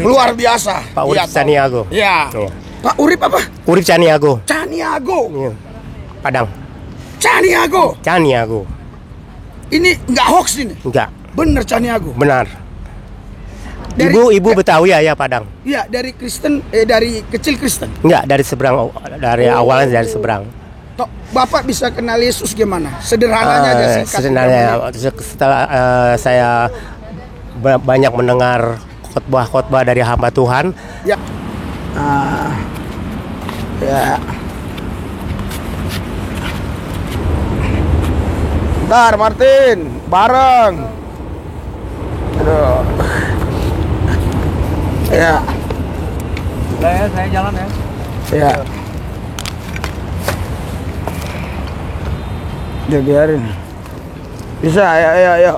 Luar biasa. Pak Urip Caniago. Ya. Pak Urip apa? Urip Caniago. Caniago. Iya. Padang. Caniago. Ini nggak hoax ini? Enggak. Bener Caniago. Benar. Ibu Betawi ya Padang. Iya, dari Kristen, dari kecil Kristen. Enggak, dari seberang, dari awalnya dari seberang. Bapak bisa kenal Yesus gimana? Sederhananya aja singkat. Sederhananya, setelah saya banyak mendengar khotbah-khotbah dari hamba Tuhan. Ya. Ya. Bentar Martin, bareng. Aduh. Ya. Udah ya, saya jalan ya. Ya. Udah biarin. Bisa, ayo.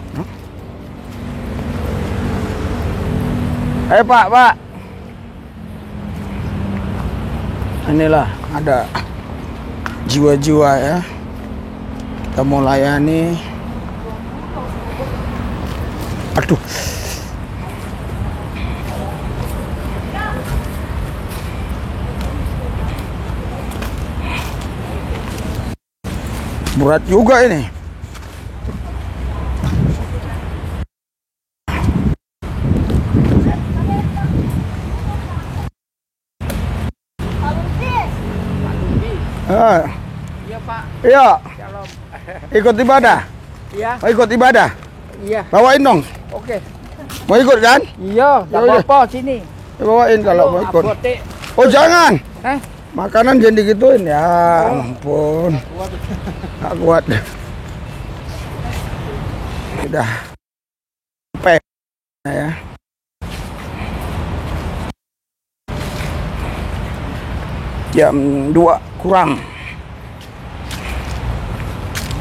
Ayo Pak. Inilah ada jiwa-jiwa ya. Kita mau layani. Aduh. Berat juga ini. Iya Pak. Iya. Shalom. Ikut ibadah. Iya. Mau ikut ibadah? Iya. Bawain dong. Oke. Mau ikut kan? Iya. Gak Yaudah. apa-apa sini. Bawain kalau mau ikut. Abote. Oh jangan. Makanan jangan digituin ya. Ampun. Gak kuat. Udah. Sampai ya. Jam 2 kurang.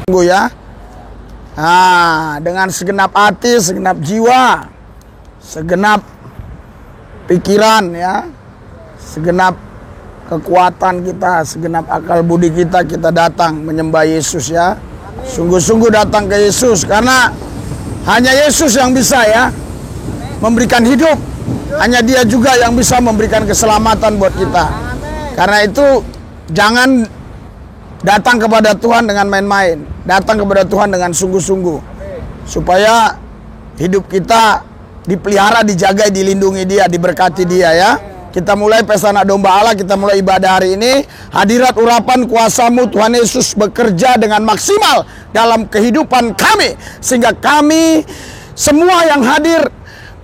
Tunggu ya. Dengan segenap hati, segenap jiwa, segenap pikiran ya, segenap kekuatan kita, segenap akal budi kita datang menyembah Yesus ya. Sungguh-sungguh datang ke Yesus karena hanya Yesus yang bisa ya memberikan hidup. Hanya Dia juga yang bisa memberikan keselamatan buat kita. Karena itu jangan datang kepada Tuhan dengan main-main. Datang kepada Tuhan dengan sungguh-sungguh. Supaya hidup kita dipelihara, dijaga, dilindungi Dia, diberkati Dia ya. Kita mulai pesta anak domba Allah, kita mulai ibadah hari ini. Hadirat urapan kuasa-Mu Tuhan Yesus bekerja dengan maksimal dalam kehidupan kami. Sehingga kami semua yang hadir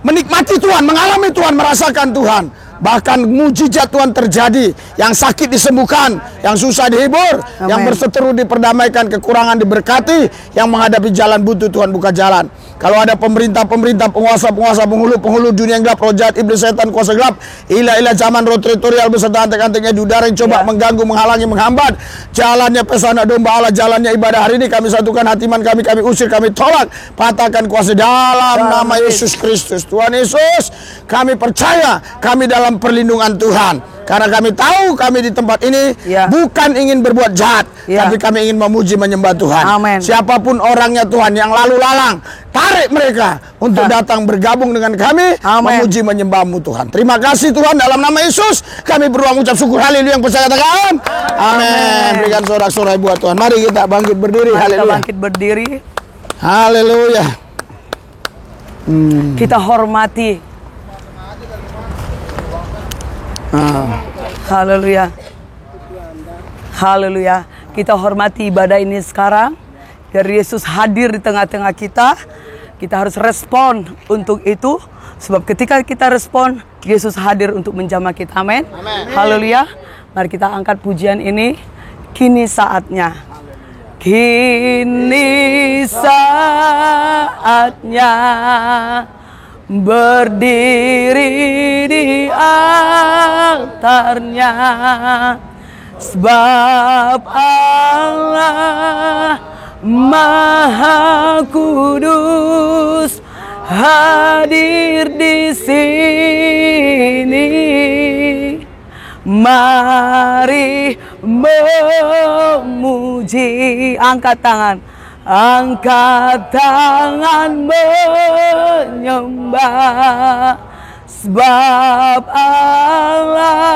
menikmati Tuhan, mengalami Tuhan, merasakan Tuhan. Bahkan mujizat Tuhan terjadi. Yang sakit disembuhkan, yang susah dihibur, yang berseteru diperdamaikan, kekurangan diberkati, yang menghadapi jalan buntu Tuhan buka jalan. Kalau ada pemerintah-pemerintah, penguasa-penguasa, penghulu dunia yang gelap, roh jahat, iblis, setan, kuasa gelap, ilah-ilah zaman, roh teritorial beserta antek-anteknya di udara yang coba mengganggu, menghalangi, menghambat jalannya pesta anak domba Allah, jalannya ibadah hari ini, kami satukan hatiman kami usir, kami tolak, patahkan kuasa dalam nama Yesus Kristus. Tuhan Yesus, kami percaya kami dalam perlindungan Tuhan. Karena kami tahu kami di tempat ini bukan ingin berbuat jahat, tapi kami ingin memuji menyembah Tuhan. Amen. Siapapun orangnya Tuhan yang lalu lalang, tarik mereka untuk datang bergabung dengan kami, memuji menyembah-Mu Tuhan. Terima kasih Tuhan, dalam nama Yesus kami berdoa mengucap syukur. Haleluya, yang percaya katakan amin. Berikan sorak-sorai buat Tuhan. Mari kita bangkit berdiri. Haleluya. Bangkit berdiri. Haleluya. Kita hormati. Haleluya. Haleluya. Kita hormati ibadah ini sekarang. Biar Yesus hadir di tengah-tengah kita. Kita harus respon untuk itu. Sebab ketika kita respon, Yesus hadir untuk menjamah kita. Amin. Haleluya. Mari kita angkat pujian ini. Kini saatnya. Kini saatnya berdiri di altarnya, sebab Allah Maha Kudus hadir di sini. Mari memuji, angkat tangan. Angkat tangan menyembah, sebab Allah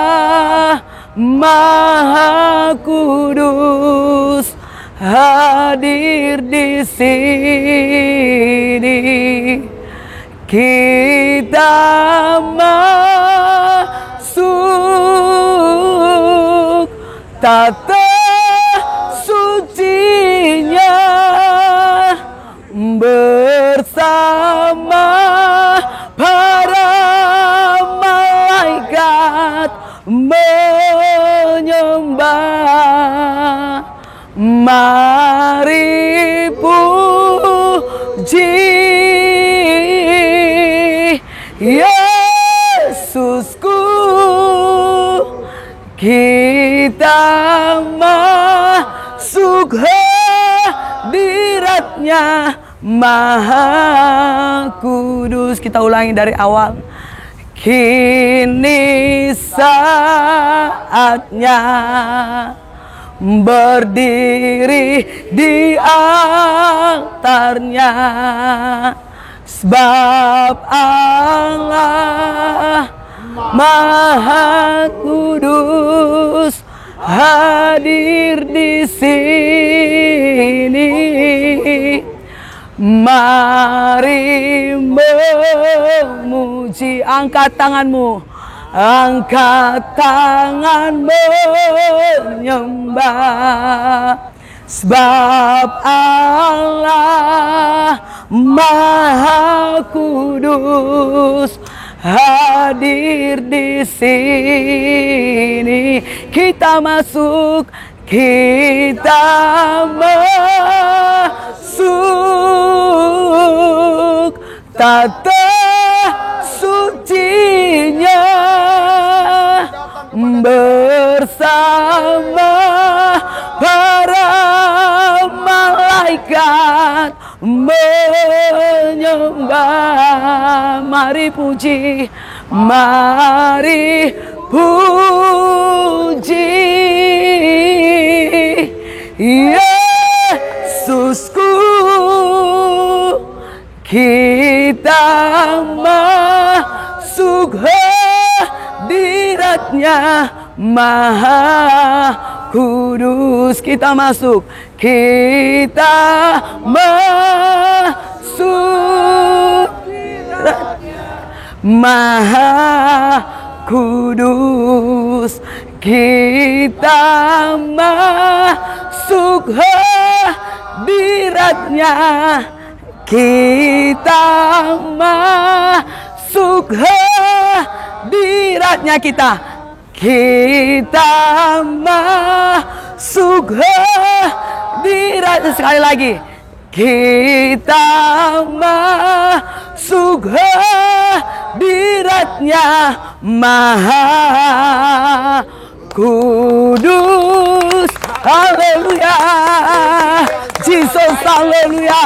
Maha Kudus hadir di sini. Kita masuk tata sucinya bersama para malaikat menyembah. Mari puji Yesusku, kita masuk hadiratnya Maha Kudus. Kita ulangi dari awal. Kini saatnya berdiri di altarnya, sebab Allah Maha Kudus hadir di sini. Mari memuji. Angkat tanganmu, angkat tangan menyembah, sebab Allah Maha Kudus hadir di sini. Kita masuk, kita masuk tata sucinya bersama para malaikat menyembah. Mari puji, mari puji Yesusku, kita masuk hadiratnya Maha Kudus. Kita masuk, kita masuk Maha Kudus, kita masuk hadiratnya, kita masuk hadiratnya, kita masuk hadiratnya. Sekali lagi, kita masuk hadiratnya Maha Kudus. Haleluya, Jesus, haleluya.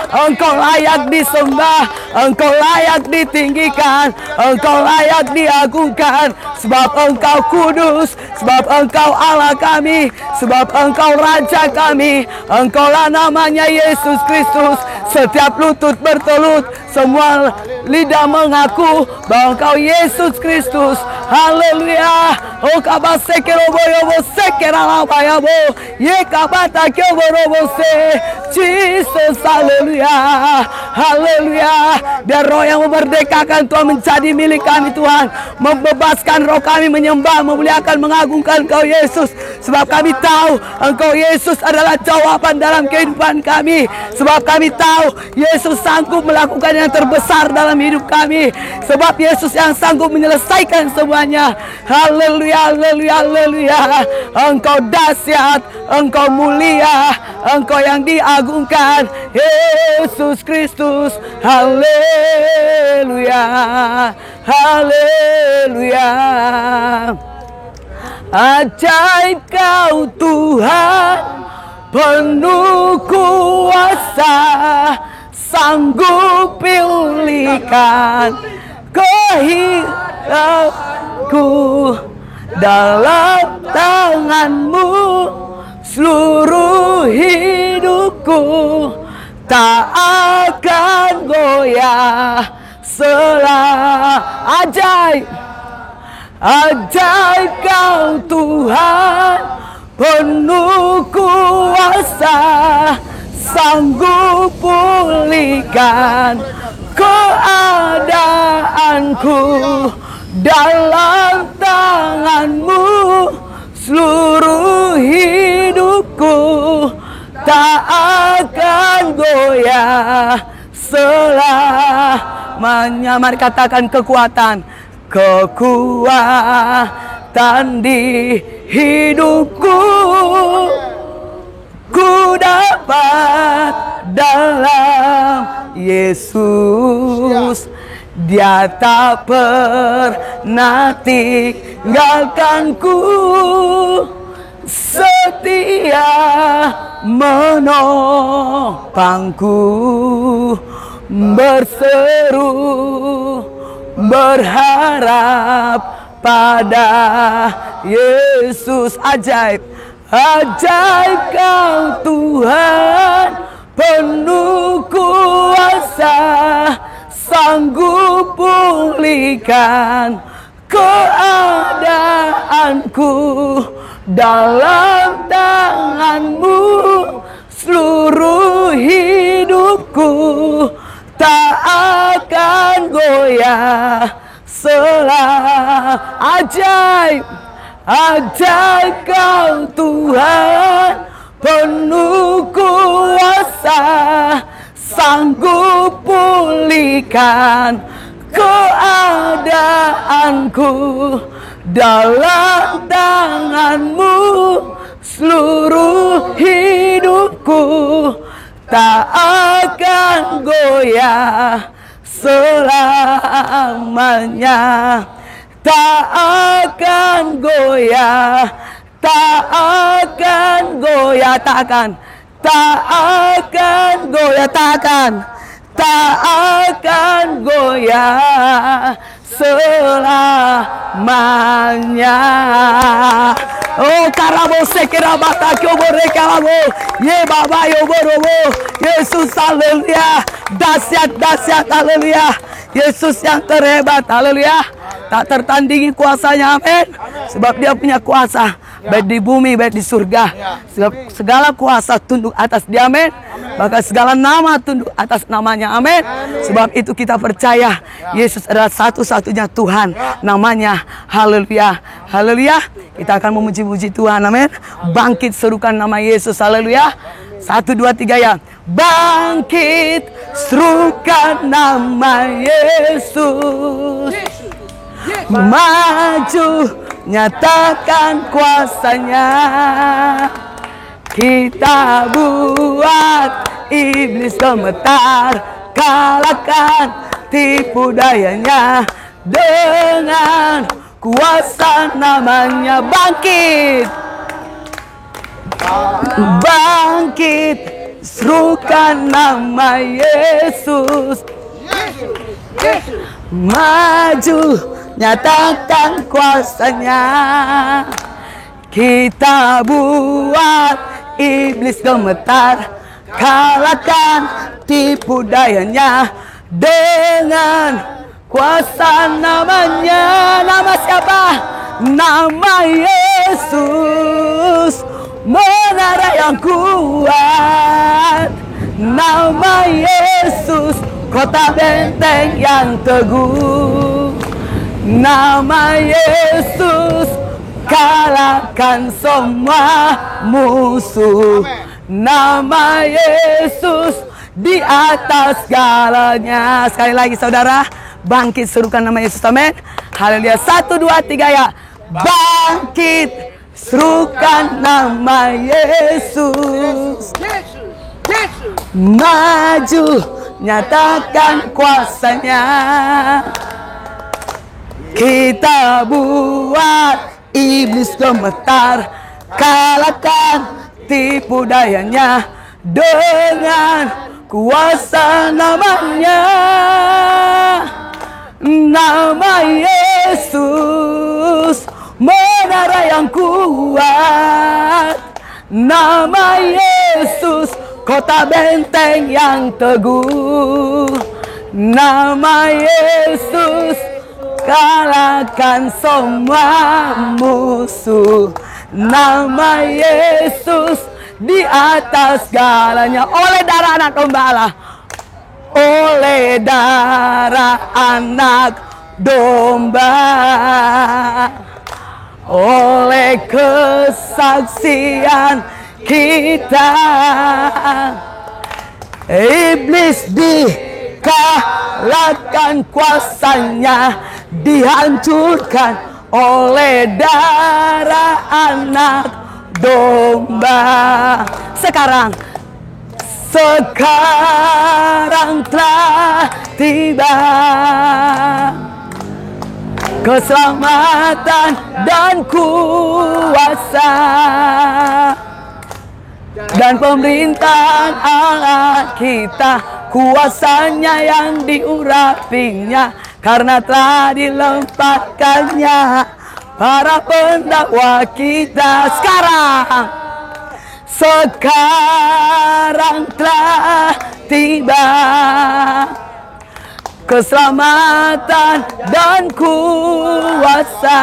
Engkau layak disembah, Engkau layak ditinggikan, Engkau layak diagungkan, sebab Engkau kudus, sebab Engkau Allah kami, sebab Engkau Raja kami. Engkaulah namanya Yesus Kristus. Setiap lutut bertelut, semua lidah mengaku bahwa Engkau Yesus Kristus. Haleluya. Oh kabasekeroboyobo sekeralabayabo ye kabatakeborobo-se. Jesus, haleluya, haleluya. Dan roh yang memerdekakan Tuhan menjadi milik kami Tuhan. Membebaskan roh kami menyembah, memuliakan, mengagungkan Engkau Yesus. Sebab kami tahu Engkau Yesus adalah jawaban dalam kehidupan kami. Sebab kami tahu Yesus sanggup melakukan yang terbesar dalam hidup kami. Sebab Yesus yang sanggup menyelesaikan semuanya. Haleluya, haleluya, haleluya. Engkau dahsyat, Engkau mulia, Engkau yang diagungkan, Yesus Kristus. Haleluya, haleluya. Ajaib Kau Tuhan, penuh kuasa, sanggup pulihkan kehidupanku. Dalam tangan-Mu seluruh hidupku tak akan goyah selama Ajaib, ajaib Kau Tuhan, penuh kuasa, sanggup pulihkan keadaanku. Dalam tangan-Mu seluruh hidupku tak akan goyah selamanya. Mari katakan kekuatan, kekuatan di hidupku ku dapat dalam Yesus. Dia tak pernah tinggalkanku, setia menopangku, berseru berharap pada Yesus. Ajaib, ajaib Kau Tuhan, penuh kuasa, sanggup pulihkan keadaanku. Dalam tangan-Mu seluruh hidupku tak akan goyah ajaib, ajaib Kau Tuhan, penuh kuasa, sanggup pulihkan keadaanku. Dalam tangan-Mu seluruh hidupku tak akan goyah selamanya. Tak akan goyah, tak akan goyah, tak akan goyah, tak akan goyah selamanya. Oh karabo sekirabata kyobore karabo ye baba yo borobo. Yesus haleluya, dahsyat dahsyat haleluya. Yesus yang terhebat haleluya, tak tertandingi kuasanya, amin. Sebab Dia punya kuasa baik di bumi baik di surga. Sebab segala kuasa tunduk atas Dia, amin. Bahkan segala nama tunduk atas namanya, amin. Sebab itu kita percaya Yesus adalah satu-satunya Tuhan, namanya haleluya, haleluya. Kita akan memuji-muji Tuhan, amin. Bangkit serukan nama Yesus, haleluya. 1, 2, 3 ya. Bangkit serukan nama Yesus, maju nyatakan kuasanya. Kita buat iblis gemetar, kalahkan tipu dayanya dengan kuasa namanya. Bangkit, bangkit serukan nama Yesus, maju nyatakan kuasanya. Kita buat iblis gemetar, kalahkan tipu dayanya dengan kuasa namanya. Nama siapa? Nama Yesus, menara yang kuat. Nama Yesus, kota benteng yang teguh. Nama Yesus, kalahkan semua musuh. Nama Yesus di atas segalanya. Sekali lagi saudara, bangkit serukan nama Yesus, amin. Haleluya. 1, 2, 3 ya. Bangkit serukan nama Yesus, maju nyatakan kuasanya. Kita buat iblis gemetar, kalahkan tipu dayanya dengan kuasa namanya. Nama Yesus, menara yang kuat. Nama Yesus, kota benteng yang teguh. Nama Yesus, kalahkan semua musuh. Nama Yesus di atas segalanya. Oleh darah anak domba Allah, oleh darah anak domba, oleh kesaksian kita, iblis dikalahkan, kuasanya dihancurkan oleh darah anak domba. Sekarang telah tiba keselamatan dan kuasa dan pemerintahan Allah kita, kuasanya yang diurapinya, karena telah dilemparkannya para pendakwa kita. Sekarang telah tiba keselamatan dan kuasa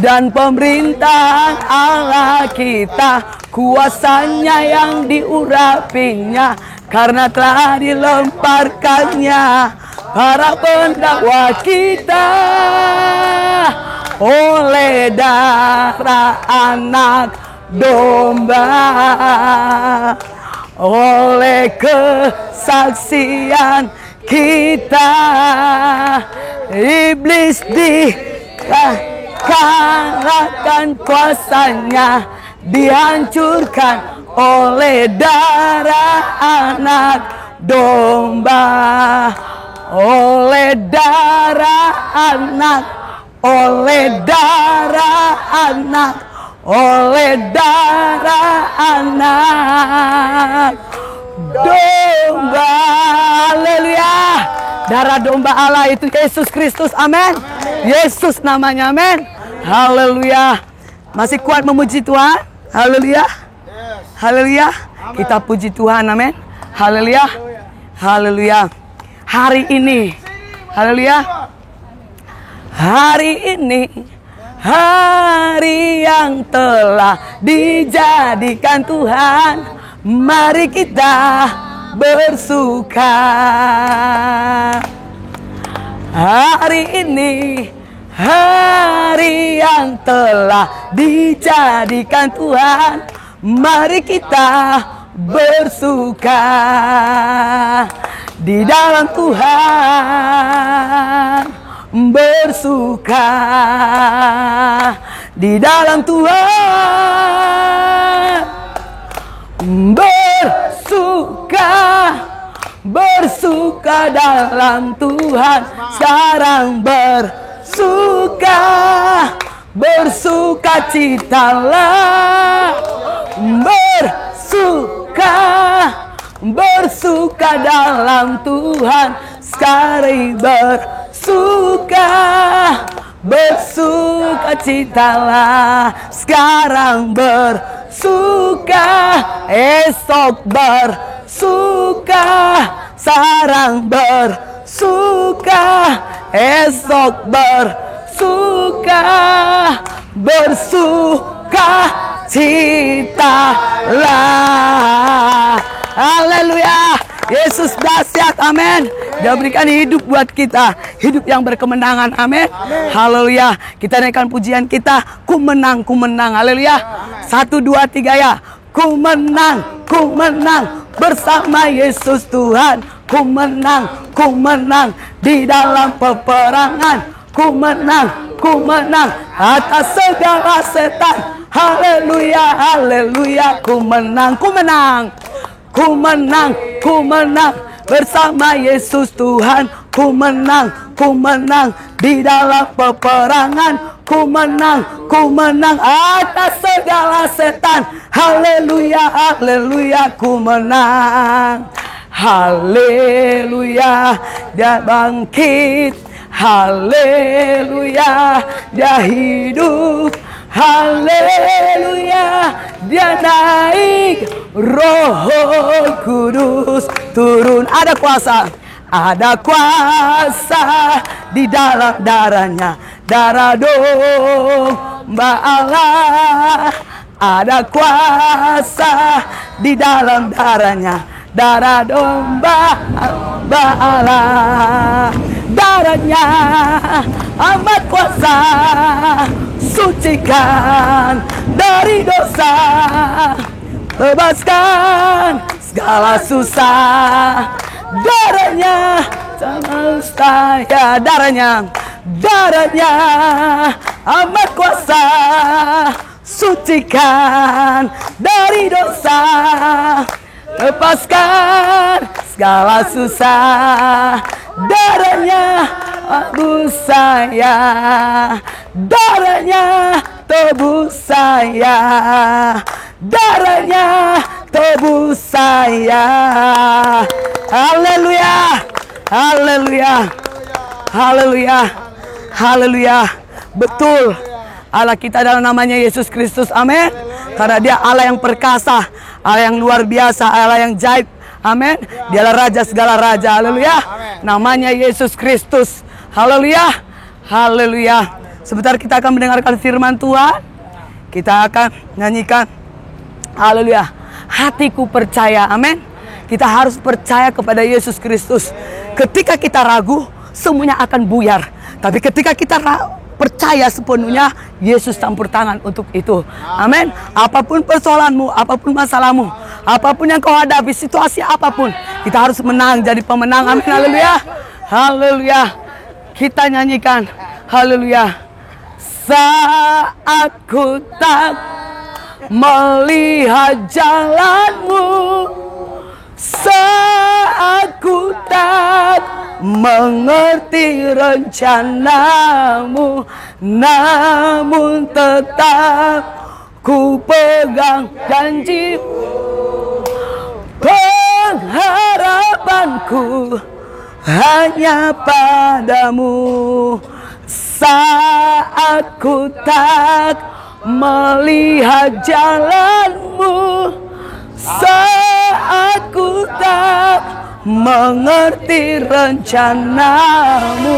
dan pemerintahan Allah kita, kuasanya yang diurapinya, karena telah dilemparkannya para pendakwa kita oleh darah anak domba, oleh kesaksian kita, iblis dikalahkan, kuasanya dihancurkan oleh darah anak domba, oleh darah anak, oleh darah anak, oleh darah anak domba. Haleluya. Darah domba Allah itu Yesus Kristus. Amin. Yesus namanya. Amin. Haleluya. Masih kuat memuji Tuhan? Haleluya. Haleluya. Kita puji Tuhan. Amin. Haleluya. Haleluya. Hari ini, haleluya, hari ini, hari yang telah dijadikan Tuhan, mari kita bersuka. Hari ini, hari yang telah dijadikan Tuhan, mari kita bersuka di dalam Tuhan, bersuka di dalam Tuhan, bersuka, bersuka dalam Tuhan. Sekarang bersuka, bersuka citalah, bersuka, bersuka dalam Tuhan. Sekarang bersuka, bersuka citalah. Sekarang bersuka, esok bersuka. Sekarang bersuka, esok bersuka, bersuka citalah. Haleluya. Yesus dahsyat. Amin. Dia berikan hidup buat kita, hidup yang berkemenangan. Amin. Haleluya. Kita naikkan pujian kita, ku menang, ku menang. Haleluya. 1, 2, 3 ya. Ku menang bersama Yesus Tuhan. Ku menang di dalam peperangan. Ku menang atas segala setan. Haleluya, haleluya. Ku menang bersama Yesus Tuhan. Ku menang di dalam peperangan. Ku menang atas segala setan. Haleluya, haleluya. Ku menang. Haleluya, dia bangkit. Haleluya, dia hidup. Haleluya, dia naik. Roh Kudus turun. Ada kuasa, Ada kuasa di dalam darahnya, darah domba Allah. Ada kuasa di dalam darahnya, darah domba Allah. Darahnya amat kuasa, sucikan dari dosa, bebaskan segala susah. Darahnya semesta, ya darahnya amat kuasa, sucikan dari dosa, lepaskan segala susah. Darahnya tebus saya, darahnya tebus saya, darahnya tebus saya. Haleluya, haleluya, haleluya, haleluya. Betul, Allah kita adalah namanya Yesus Kristus, amin. Karena dia Allah yang perkasa, Allah yang luar biasa, Allah yang ajaib, amin. Dialah Raja segala Raja, haleluya. Namanya Yesus Kristus, haleluya, haleluya. Sebentar kita akan mendengarkan firman Tuhan. Kita akan nyanyikan, haleluya. Hatiku percaya, amin. Kita harus percaya kepada Yesus Kristus. Ketika kita ragu, semuanya akan buyar. Tapi ketika kita percaya sepenuhnya, Yesus campur tangan untuk itu. Amin. Apapun persoalanmu, apapun masalahmu, apapun yang kau hadapi, situasi apapun, kita harus menang, jadi pemenang. Amin. Haleluya. Haleluya. Kita nyanyikan, haleluya. Saat ku tak melihat jalanmu, saat ku tak mengerti rencanamu, namun tetap ku pegang janjimu. Pengharapanku hanya padamu. Saat ku tak melihat jalanmu, saat ku tak mengerti rencanamu,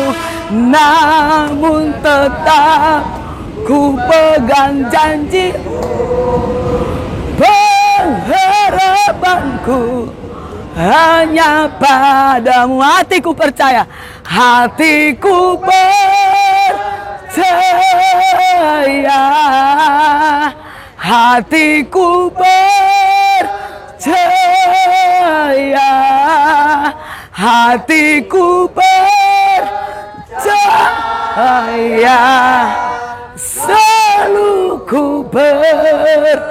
namun tetap ku pegang janji. Pengharapanku hanya padamu. Hatiku percaya, hatiku percaya, hatiku percaya, hatiku percaya, selalu ku percaya.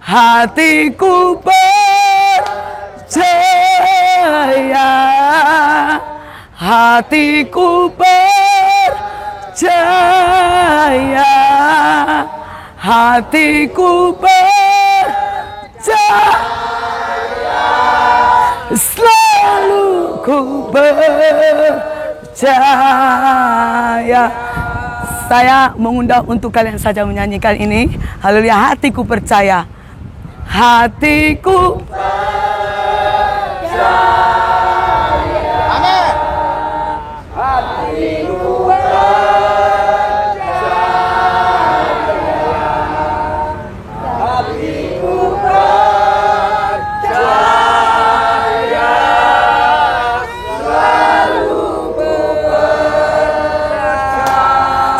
Hatiku percaya, hatiku percaya, hatiku percaya, selalu ku percaya. Saya mengundang untuk kalian saja menyanyikan ini. Haleluya, hatiku percaya. Hatiku percaya. Amin. Hatiku percaya. Hatiku percaya. Selalu percaya.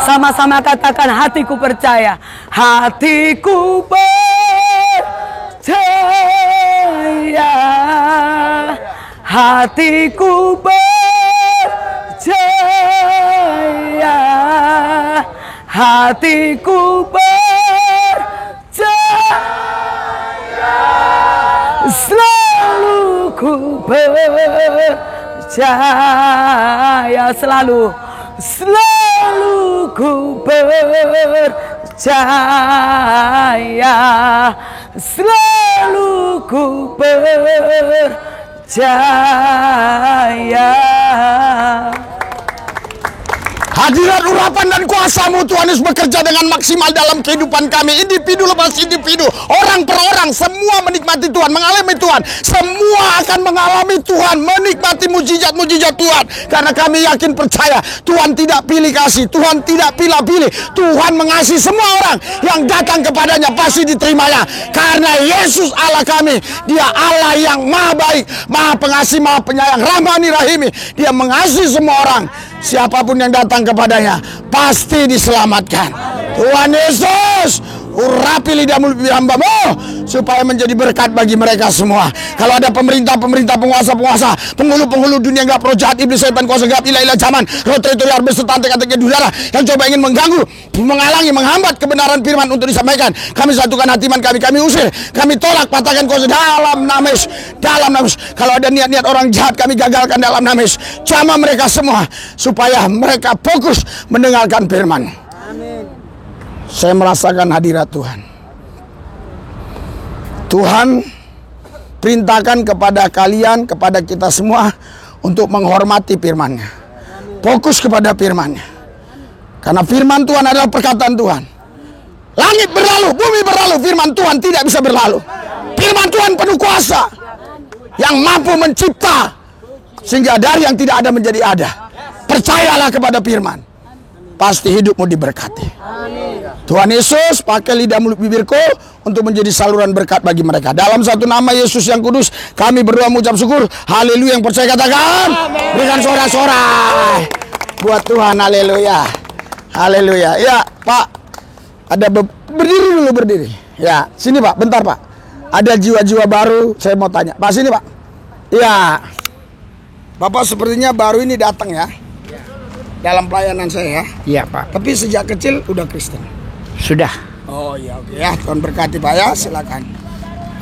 Sama-sama katakan, hatiku percaya. Hatiku percaya. Hatiku percaya, hatiku percaya, selalu ku percaya, selalu ku percaya, selalu ku percaya. Hadirat urapan dan kuasa-Mu Tuhan Yesus bekerja dengan maksimal dalam kehidupan kami. Individu lepas individu, orang per orang, semua menikmati Tuhan, mengalami Tuhan. Semua akan mengalami Tuhan, menikmati mujizat-mujizat Tuhan. Karena kami yakin percaya, Tuhan tidak pilih kasih, Tuhan tidak pilih-pilih. Tuhan mengasihi semua orang yang datang kepadanya pasti diterimanya. Karena Yesus Allah kami, Dia Allah yang maha baik, maha pengasih, maha penyayang, rahmani rahimi. Dia mengasihi semua orang. Siapapun yang datang kepadanya pasti diselamatkan. Tuhan Yesus, urapi lidah mulut hamba-Mu supaya menjadi berkat bagi mereka semua. Kalau ada pemerintah-pemerintah, penguasa-penguasa, penghulu-penghulu dunia gelap, roh jahat, iblis, setan, kuasa gelap, ilah-ilah zaman, roh teritorial, beserta antek-anteknya udara yang coba ingin mengganggu, menghalangi, menghambat kebenaran firman untuk disampaikan, kami satukan hati iman kami usir, kami tolak, patahkan kuasa dalam nama Yesus, dalam nama Yesus. Kalau ada niat-niat orang jahat, kami gagalkan dalam nama Yesus. Jamah mereka semua supaya mereka fokus mendengarkan firman. Saya merasakan hadirat Tuhan. Tuhan perintahkan kepada kalian, kepada kita semua untuk menghormati firman-Nya. Fokus kepada firman-Nya. Karena firman Tuhan adalah perkataan Tuhan. Langit berlalu, bumi berlalu, firman Tuhan tidak bisa berlalu. Firman Tuhan penuh kuasa, yang mampu mencipta sehingga dari yang tidak ada menjadi ada. Percayalah kepada firman, pasti hidupmu diberkati. Tuhan Yesus, pakai lidah mulut bibirku untuk menjadi saluran berkat bagi mereka. Dalam satu nama Yesus yang kudus, kami berdoa mengucap syukur. Haleluya. Yang percaya katakan, berikan sorak-sorai buat Tuhan. Haleluya. Haleluya. Ya Pak, ada berdiri dulu, berdiri. Ya, sini Pak, bentar Pak. Ada jiwa-jiwa baru, saya mau tanya. Pak, sini Pak. Ya, Bapak sepertinya baru ini datang ya dalam pelayanan saya ya. Iya Pak. Tapi sejak kecil udah Kristen. Sudah. Oh iya, oke ya. Tuhan berkati Pak ya, silakan.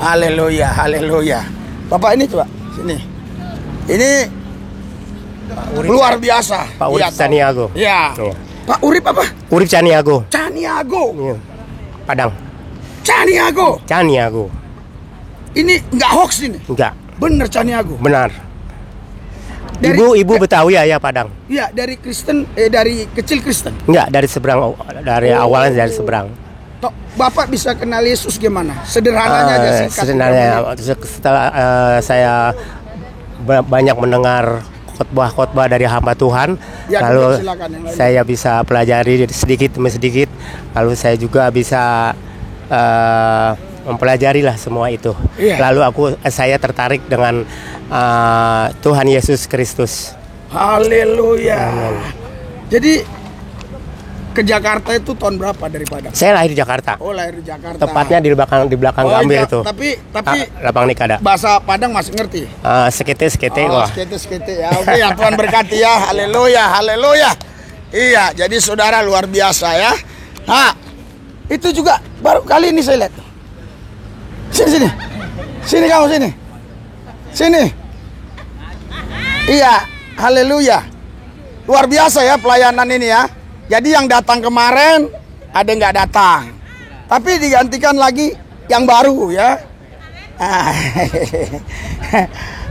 Haleluya, haleluya. Bapak ini coba sini. Ini luar biasa. Pak Urip Caniago. Iya. Iya. Pak Urip apa? Urip Caniago. Caniago. Iya. Padang. Caniago. Caniago. Ini nggak hoax ini. Enggak. Bener Caniago. Benar. Dari- Ibu Betawi ya Padang. Iya, dari Kristen, dari kecil Kristen. Enggak, dari seberang, dari awalnya dari seberang. Tok, Bapak bisa kenal Yesus gimana? Sederhananya aja singkat. Sebenarnya setelah saya banyak mendengar khotbah-khotbah dari hamba Tuhan, Ya, lalu silakan yang lain. saya bisa pelajari sedikit demi sedikit, lalu saya juga bisa mempelajari lah semua itu. Iya. Lalu saya tertarik dengan Tuhan Yesus Kristus. Haleluya. Jadi ke Jakarta itu tahun berapa dari Padang? Saya lahir di Jakarta. Oh, lahir di Jakarta. Tepatnya di belakang Gambir iya. itu. Tapi Lapang Nikada. bahasa Padang masih ngerti? Sekete Oh, wah. skete ya. Oke, ya Tuhan berkati ya. Haleluya, haleluya. Iya, jadi saudara luar biasa ya. Nah, itu juga baru kali ini saya lihat. Sini. Sini kamu sini. Sini. Iya, haleluya. Luar biasa ya pelayanan ini ya. Jadi yang datang kemarin ada yang nggak datang. Tapi digantikan lagi yang baru ya.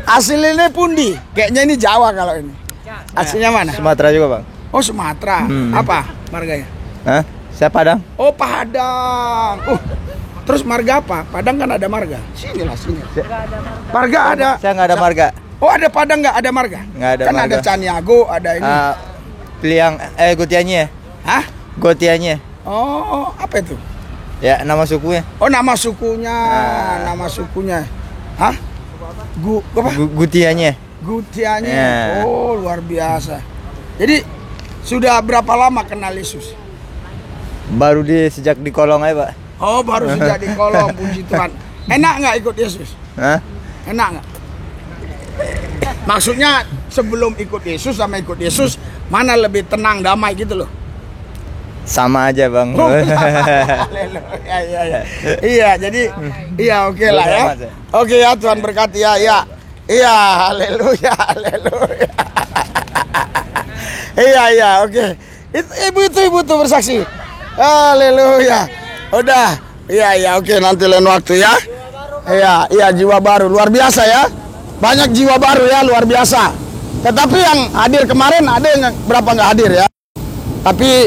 Aslinya pundi? Kayaknya ini Jawa kalau ini. Aslinya mana? Sumatera juga Bang. Oh Sumatera. Apa marganya? Hah? Saya Padang. Oh Padang. Terus marga apa? Padang kan ada marga. Sinilah sini. Marga ada. Saya nggak ada marga. Oh ada Padang nggak ada marga? Nggak ada kan marga. ada Caniago, ada ini. Pilih yang Gotianya. Hah? Gotianya. Oh apa itu? Ya nama sukunya. Oh nama sukunya, nama sukunya. Hah? Apa? Gutianya. Gutianya. Ya. Oh luar biasa. Jadi sudah berapa lama kenal Yesus? Baru sejak di kolong aja Pak. Oh baru sejak di kolong, puji Tuhan. Enak nggak ikut Yesus? Hah? Enak nggak? Maksudnya sebelum ikut Yesus sama ikut Yesus mana lebih tenang, damai gitu loh? Sama aja Bang. Oh, haleluya, iya. Iya, jadi iya oke lah ya. Oke ya, Tuhan berkati ya. Iya. Iya, haleluya, haleluya. Iya, oke. Ibu tuh bersaksi. Haleluya. Udah. Iya, oke, nanti lain waktu ya. Iya, jiwa baru luar biasa ya. Banyak jiwa baru ya, luar biasa. Tetapi yang hadir kemarin ada yang berapa nggak hadir ya. Tapi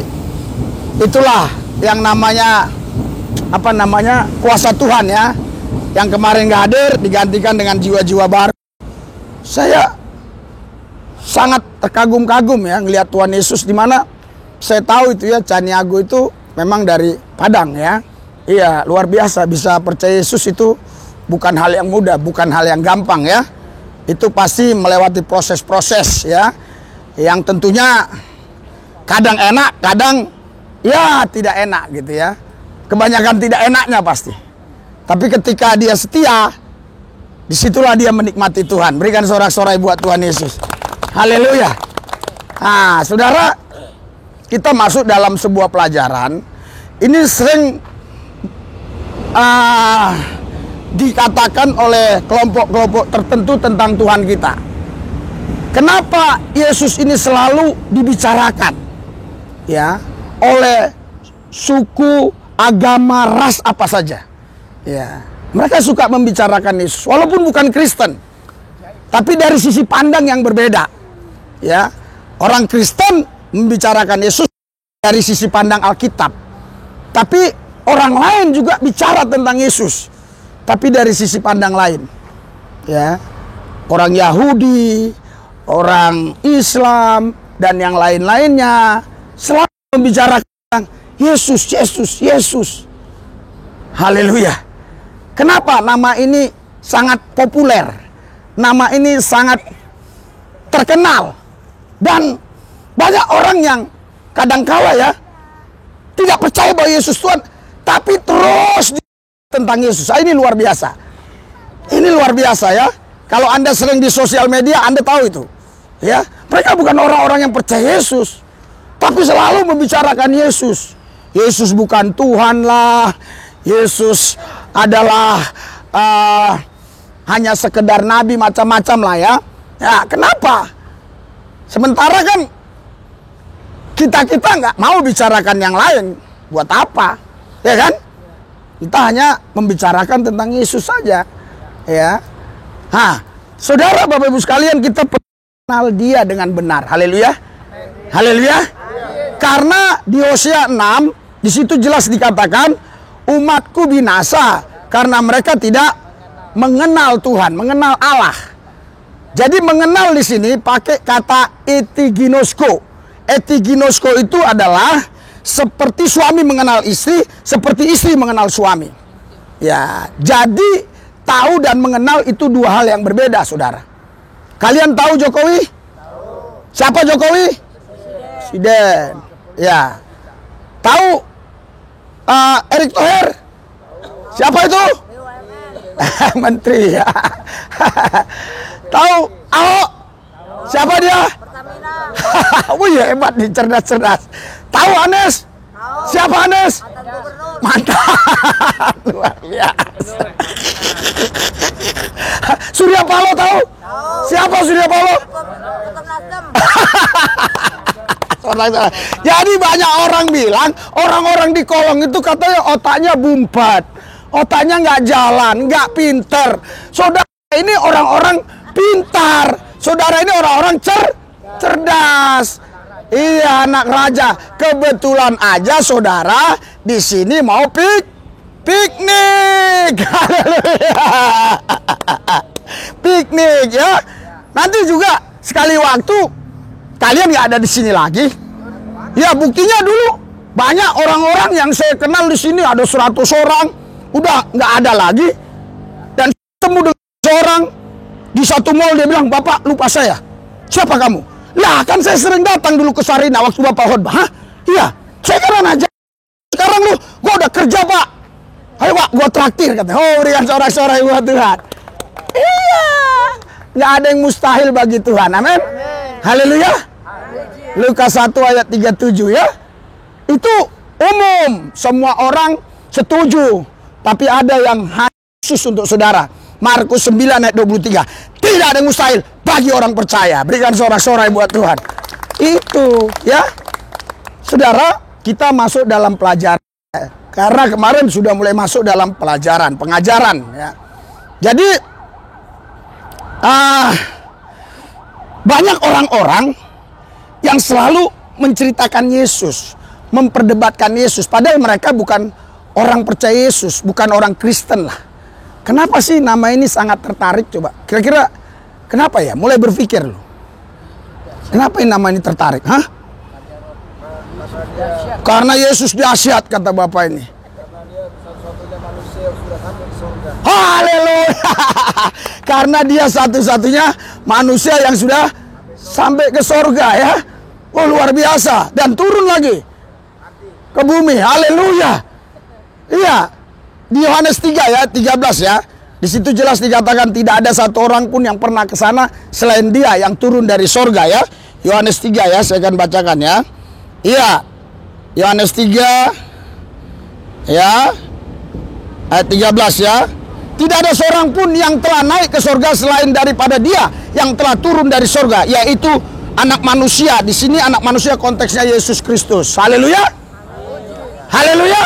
itulah yang namanya kuasa Tuhan ya. Yang kemarin nggak hadir digantikan dengan jiwa-jiwa baru. Saya sangat terkagum-kagum ya ngelihat Tuhan Yesus, di mana saya tahu itu ya, Caniago itu memang dari Padang ya. Iya, luar biasa, bisa percaya Yesus itu bukan hal yang mudah, bukan hal yang gampang ya. Itu pasti melewati proses-proses ya, yang tentunya kadang enak, kadang ya tidak enak gitu ya. Kebanyakan tidak enaknya pasti. Tapi ketika dia setia, disitulah dia menikmati Tuhan. Berikan sorak-sorai buat Tuhan Yesus. Haleluya. Nah, saudara, kita masuk dalam sebuah pelajaran. Ini sering dikatakan oleh kelompok-kelompok tertentu tentang Tuhan kita. Kenapa Yesus ini selalu dibicarakan ya oleh suku, agama, ras apa saja? Ya, mereka suka membicarakan Yesus walaupun bukan Kristen. Tapi dari sisi pandang yang berbeda. Ya, orang Kristen membicarakan Yesus dari sisi pandang Alkitab. Tapi orang lain juga bicara tentang Yesus, tapi dari sisi pandang lain. Ya. Orang Yahudi, orang Islam dan yang lain-lainnya selalu membicarakan Yesus, Yesus, Yesus. Haleluya. Kenapa nama ini sangat populer? Nama ini sangat terkenal. Dan banyak orang yang kadangkala ya tidak percaya bahwa Yesus Tuhan, tapi terus tentang Yesus. Ini luar biasa. Ini luar biasa ya. Kalau Anda sering di sosial media, Anda tahu itu. Ya, mereka bukan orang-orang yang percaya Yesus, tapi selalu membicarakan Yesus. Yesus bukan Tuhan lah. Yesus adalah hanya sekedar nabi, macam-macam lah ya. Ya, kenapa? Sementara kan kita nggak mau bicarakan yang lain. Buat apa? Ya kan? Kita hanya membicarakan tentang Yesus saja. Ya. Saudara, Bapak Ibu sekalian, kita kenal dia dengan benar. Haleluya. Haleluya. Karena di Hosea 6 di situ jelas dikatakan, umatku binasa karena mereka tidak mengenal Tuhan, mengenal Allah. Jadi mengenal di sini pakai kata etiginosko. Etiginosko itu adalah seperti suami mengenal istri, seperti istri mengenal suami. Ya, jadi tahu dan mengenal itu dua hal yang berbeda, saudara. Kalian tahu Jokowi? Siapa Jokowi? Presiden. Ya. Tahu Erick Thohir? Siapa itu? Menteri ya. Tahu Ahok? Siapa dia? Wih, hebat nih, cerdas-cerdas. Tahu Anies? Siapa Anies? Mantap. Luar biasa. Surya Paloh tahu? Siapa Surya Paloh? Jadi banyak orang bilang, orang-orang di kolong itu katanya otaknya bumpat, otaknya nggak jalan, nggak pinter. Saudara ini orang-orang pintar, saudara ini orang-orang cerdas. Iya, anak raja. Kebetulan aja saudara di sini mau piknik. Piknik ya. Nanti juga sekali waktu kalian nggak ada di sini lagi. Ya, buktinya dulu banyak orang-orang yang saya kenal di sini, ada 100 orang, udah nggak ada lagi. Dan ketemu dengan seorang di satu mall, dia bilang, "Bapak lupa saya." "Siapa kamu?" "Lah, kan saya sering datang dulu ke Sarina waktu Bapak khotbah." "Hah? Iya, saya kan aja. Sekarang lu, gua udah kerja, Pak. Ayo Pak, gua traktir," katanya. Oh, berikan sorak-sorai buat Tuhan. Iya, nggak ada yang mustahil bagi Tuhan. Amin. Haleluya. Lukas 1 ayat 37 ya. Itu umum, semua orang setuju. Tapi ada yang khusus untuk saudara. Markus 9 ayat 23. Tidak ada yang mustahil bagi orang percaya. Berikan sorak-sorai buat Tuhan. Itu ya. Saudara, kita masuk dalam pelajaran. Karena kemarin sudah mulai masuk dalam pelajaran, pengajaran ya. Jadi banyak orang-orang yang selalu menceritakan Yesus, memperdebatkan Yesus. Padahal mereka bukan orang percaya Yesus, bukan orang Kristen lah. Kenapa sih nama ini sangat tertarik coba? Kira-kira kenapa ya? Mulai berpikir loh. Kenapa ini nama ini tertarik? Hah? Karena Yesus dahsyat, kata Bapak ini. Haleluya. Karena dia satu-satunya manusia yang sudah sampai ke sorga ya. Oh, luar biasa. Dan turun lagi ke bumi. Haleluya. Iya. Di Yohanes 3 ya, 13 ya. Di situ jelas dikatakan tidak ada satu orang pun yang pernah ke sana selain dia yang turun dari sorga ya. Yohanes 3 ya, saya akan bacakan ya. Iya. Yohanes 3 ya. Ayat 13 ya. Tidak ada seorang pun yang telah naik ke sorga selain daripada dia yang telah turun dari sorga, yaitu anak manusia. Di sini anak manusia konteksnya Yesus Kristus. Haleluya. Haleluya.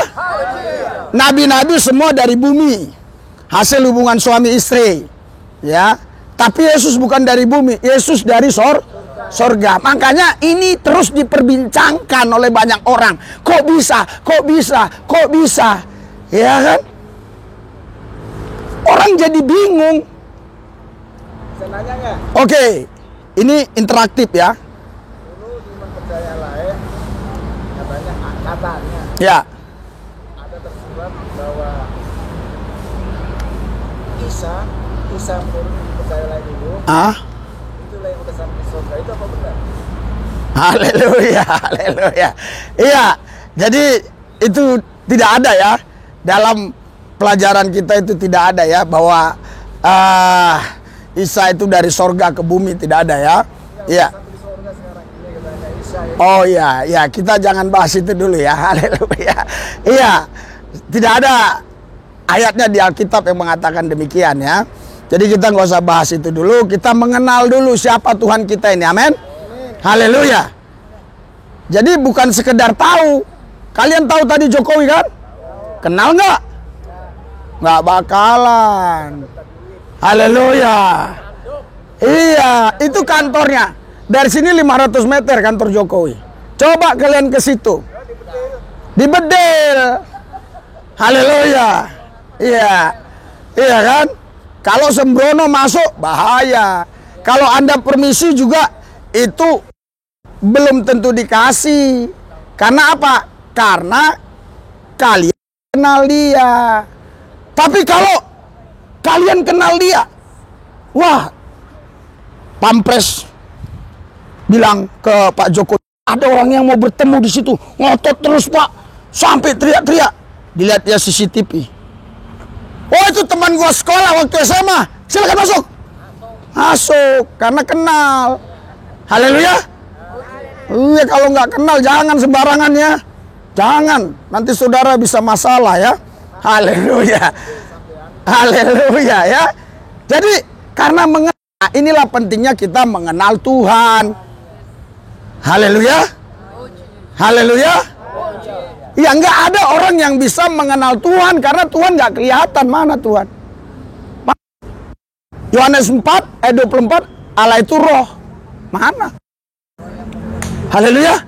Nabi-nabi semua dari bumi, hasil hubungan suami istri ya. Tapi Yesus bukan dari bumi, Yesus dari sorga. Makanya ini terus diperbincangkan oleh banyak orang. Kok bisa? Kok bisa? Kok bisa? Ya kan? Orang jadi bingung. Bisa nanya nggak? Oke, ini interaktif ya. Dulu di percaya lain katanya Ya. ada tersurat bahwa Isa menurut percaya lain dulu itulah yang udah sampai surga. Itu apa benar? Haleluya, haleluya. Iya, jadi itu tidak ada ya dalam pelajaran kita, itu tidak ada ya bahwa Isa itu dari sorga ke bumi, tidak ada ya. Iya. Oh iya, ya kita jangan bahas itu dulu ya. Haleluya. Iya, tidak ada ayatnya di Alkitab yang mengatakan demikian ya. Jadi kita nggak usah bahas itu dulu. Kita mengenal dulu siapa Tuhan kita ini. Amin. Haleluya. Jadi bukan sekedar tahu. Kalian tahu tadi Jokowi kan? Kenal nggak? Nggak bakalan. Haleluya. Iya, itu kantornya. Dari sini 500 meter kantor Jokowi. Coba kalian ke situ. Di Bedil. Haleluya. Iya. Iya kan? Kalau sembrono masuk bahaya. Kalau Anda permisi juga itu belum tentu dikasih. Karena apa? Karena kalian kenal dia. Tapi kalau kalian kenal dia, wah, Pampres bilang ke Pak Jokowi, ada orang yang mau bertemu di situ, ngotot terus Pak, sampai teriak-teriak. Dilihat ya CCTV. Oh, itu teman gua sekolah waktu SMA, silakan masuk. Masuk, karena kenal. Haleluya. Iya, kalau nggak kenal jangan sembarangan ya. Jangan, nanti saudara bisa masalah ya. Haleluya. Haleluya ya. Jadi karena mengenal, inilah pentingnya kita mengenal Tuhan. Haleluya. Haleluya. Ya, nggak ada orang yang bisa mengenal Tuhan karena Tuhan nggak kelihatan. Mana Tuhan? Yohanes 4 ayat 24, Allah itu roh. Mana? Haleluya.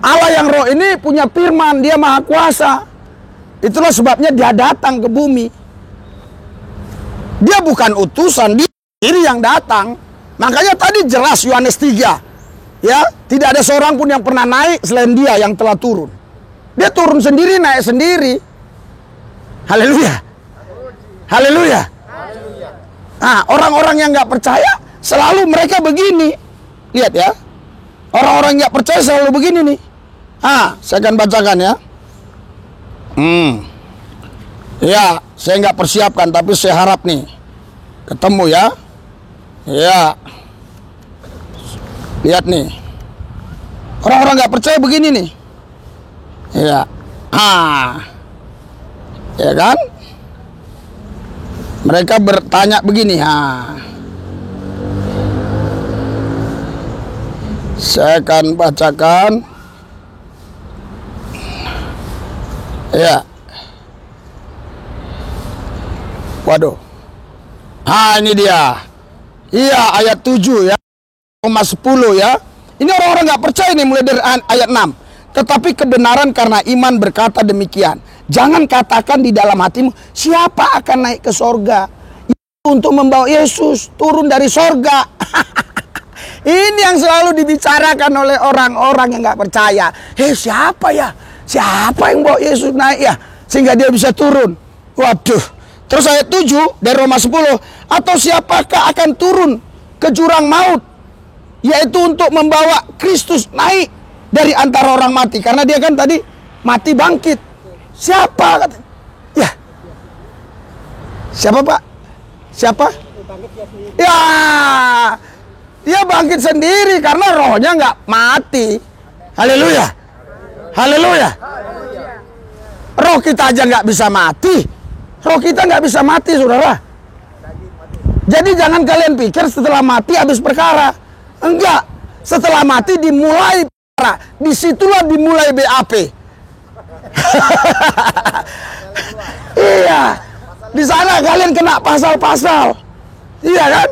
Allah yang roh ini punya firman, dia maha kuasa. Itulah sebabnya dia datang ke bumi. Dia bukan utusan, dia sendiri yang datang. Makanya tadi jelas Yohanes 3. Ya, tidak ada seorang pun yang pernah naik selain dia yang telah turun. Dia turun sendiri, naik sendiri. Haleluya. Haleluya. Nah, orang-orang yang nggak percaya selalu mereka begini. Lihat ya. Orang-orang nggak percaya selalu begini nih. Saya akan bacakan ya. Ya, saya nggak persiapkan, tapi saya harap nih ketemu ya. Ya, lihat nih. Orang-orang nggak percaya begini nih. Ya, ya kan? Mereka bertanya begini. Saya akan bacakan. Ya. Waduh. Ini dia. Iya, ayat 7 ya. 10 ya. Ini orang-orang nggak percaya nih mulai dari ayat 6. tetapi kebenaran karena iman berkata demikian. Jangan katakan di dalam hatimu, siapa akan naik ke sorga? Untuk membawa Yesus turun dari sorga. Ini yang selalu dibicarakan oleh orang-orang yang nggak percaya. Siapa ya? Siapa yang bawa Yesus naik ya? Sehingga dia bisa turun. Waduh. Terus ayat 7 dari Roma 10. Atau siapakah akan turun ke jurang maut? Yaitu untuk membawa Kristus naik dari antara orang mati. Karena dia kan tadi mati bangkit. Siapa? Ya. Siapa Pak? Siapa? Ya. Dia bangkit sendiri karena rohnya nggak mati. Haleluya. Haleluya. Roh kita aja nggak bisa mati. Roh kita nggak bisa mati, saudara. Jadi jangan kalian pikir setelah mati habis perkara. Enggak. Setelah mati dimulai perkara. Disitulah dimulai BAP. Iya. Di sana kalian kena pasal-pasal. Iya kan?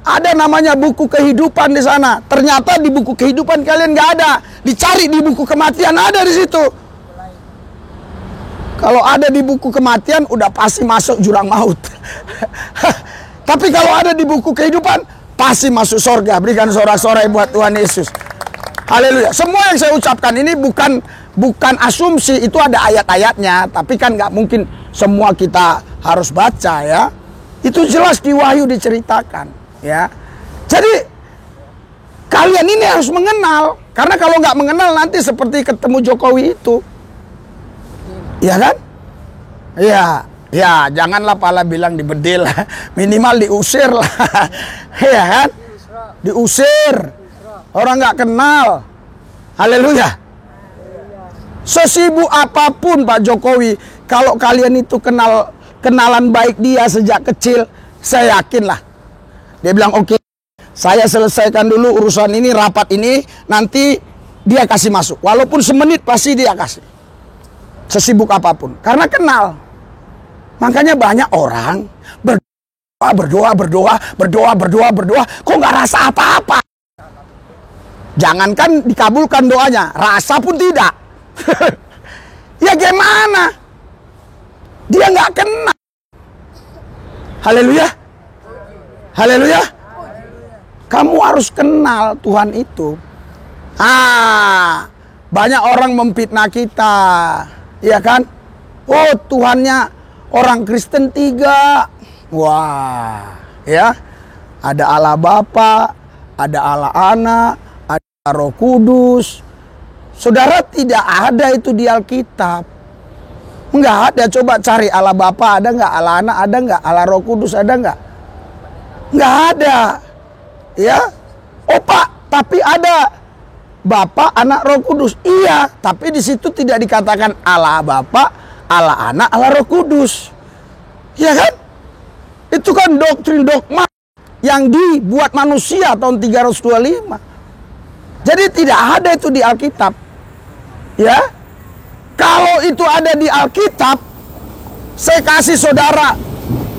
Ada namanya buku kehidupan di sana. Ternyata di buku kehidupan kalian nggak ada. Dicari di buku kematian ada di situ. Kalau ada di buku kematian udah pasti masuk jurang maut. Tapi kalau ada di buku kehidupan pasti masuk sorga. Berikan sorak-sorai buat Tuhan Yesus. Haleluya. Semua yang saya ucapkan ini bukan asumsi, itu ada ayat-ayatnya. Tapi kan nggak mungkin semua kita harus baca ya. Itu jelas di Wahyu diceritakan. Ya, jadi kalian ini harus mengenal, karena kalau nggak mengenal nanti seperti ketemu Jokowi itu, ya kan? Ya, janganlah pala bilang dibedil, minimal diusir lah, ya kan? Diusir, orang nggak kenal, haleluya. Sesibuk apapun Pak Jokowi, kalau kalian itu kenalan baik dia sejak kecil, saya yakin lah. Dia bilang, oke, saya selesaikan dulu urusan ini, rapat ini, nanti dia kasih masuk. Walaupun semenit pasti dia kasih. Sesibuk apapun. Karena kenal. Makanya banyak orang berdoa. Kok nggak rasa apa-apa? Jangankan dikabulkan doanya, rasa pun tidak. Ya gimana? Dia nggak kenal. Haleluya. Haleluya. Kamu harus kenal Tuhan itu. Banyak orang memfitnah kita. Iya kan? Oh, Tuhannya orang Kristen 3. Wah, ya. Ada Allah Bapa, ada Allah Anak, ada Roh Kudus. Saudara, tidak ada itu di Alkitab. Enggak ada. Coba cari Allah Bapa ada enggak? Allah Anak ada enggak? Allah Roh Kudus ada enggak? Nggak ada, ya. Oh Pak, tapi ada Bapa, Anak, Roh Kudus. Iya, tapi di situ tidak dikatakan Allah Bapa, Allah Anak, Allah Roh Kudus. Ya kan? Itu kan doktrin dogma yang dibuat manusia tahun 325. Jadi tidak ada itu di Alkitab. Ya, kalau itu ada di Alkitab, saya kasih saudara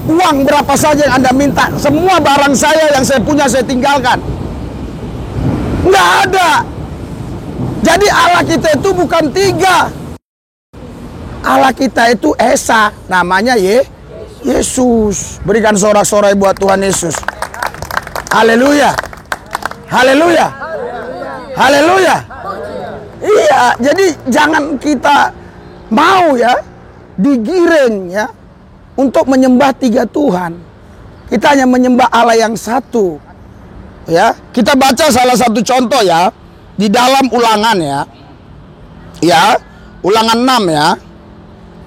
uang berapa saja yang Anda minta. Semua barang saya yang saya punya saya tinggalkan. Nggak ada. Jadi Allah kita itu bukan 3. Allah kita itu Esa. Namanya Yesus. Berikan sorak-sorai buat Tuhan Yesus. Haleluya. Haleluya. Haleluya. Iya, jadi jangan kita mau ya digiring ya untuk menyembah 3 Tuhan. Kita hanya menyembah Allah yang satu. Ya, kita baca salah satu contoh ya di dalam Ulangan ya. Ya, Ulangan 6 ya.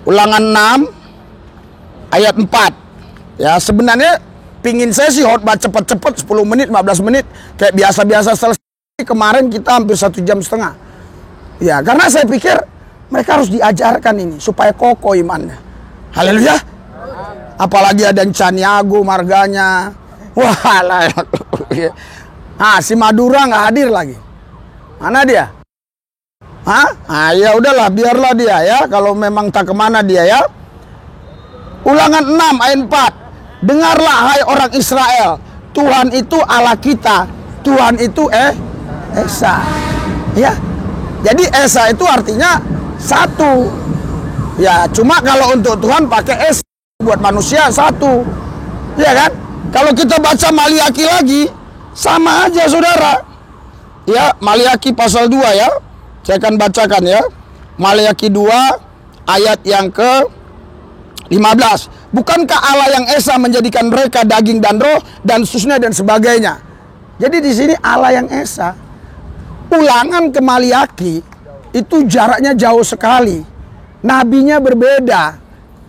Ulangan 6 ayat 4. Ya, sebenarnya pingin saya sih khotbah cepet-cepet 10 menit, 15 menit kayak biasa-biasa selesai. Kemarin kita hampir 1,5 jam. Ya, karena saya pikir mereka harus diajarkan ini supaya kokoh imannya. Haleluya. Apalagi ada Caniago marganya. Wah lah. Si Madura nggak hadir lagi. Mana dia? Ya udahlah, biarlah dia ya. Kalau memang tak kemana dia ya. Ulangan 6 ayat 4. Dengarlah hai orang Israel, Tuhan itu Allah kita. Tuhan itu Esa. Ya. Jadi Esa itu artinya satu. Ya, cuma kalau untuk Tuhan pakai Esa, buat manusia satu. Ya kan? Kalau kita baca Maliaki lagi, sama aja saudara. Ya, Maliaki pasal 2 ya. Saya akan bacakan ya. Maliaki 2 ayat yang ke-15. Bukankah Allah yang Esa menjadikan mereka daging dan roh dan susnya dan sebagainya. Jadi di sini Allah yang Esa. Ulangan ke Maliaki itu jaraknya jauh sekali. Nabinya berbeda.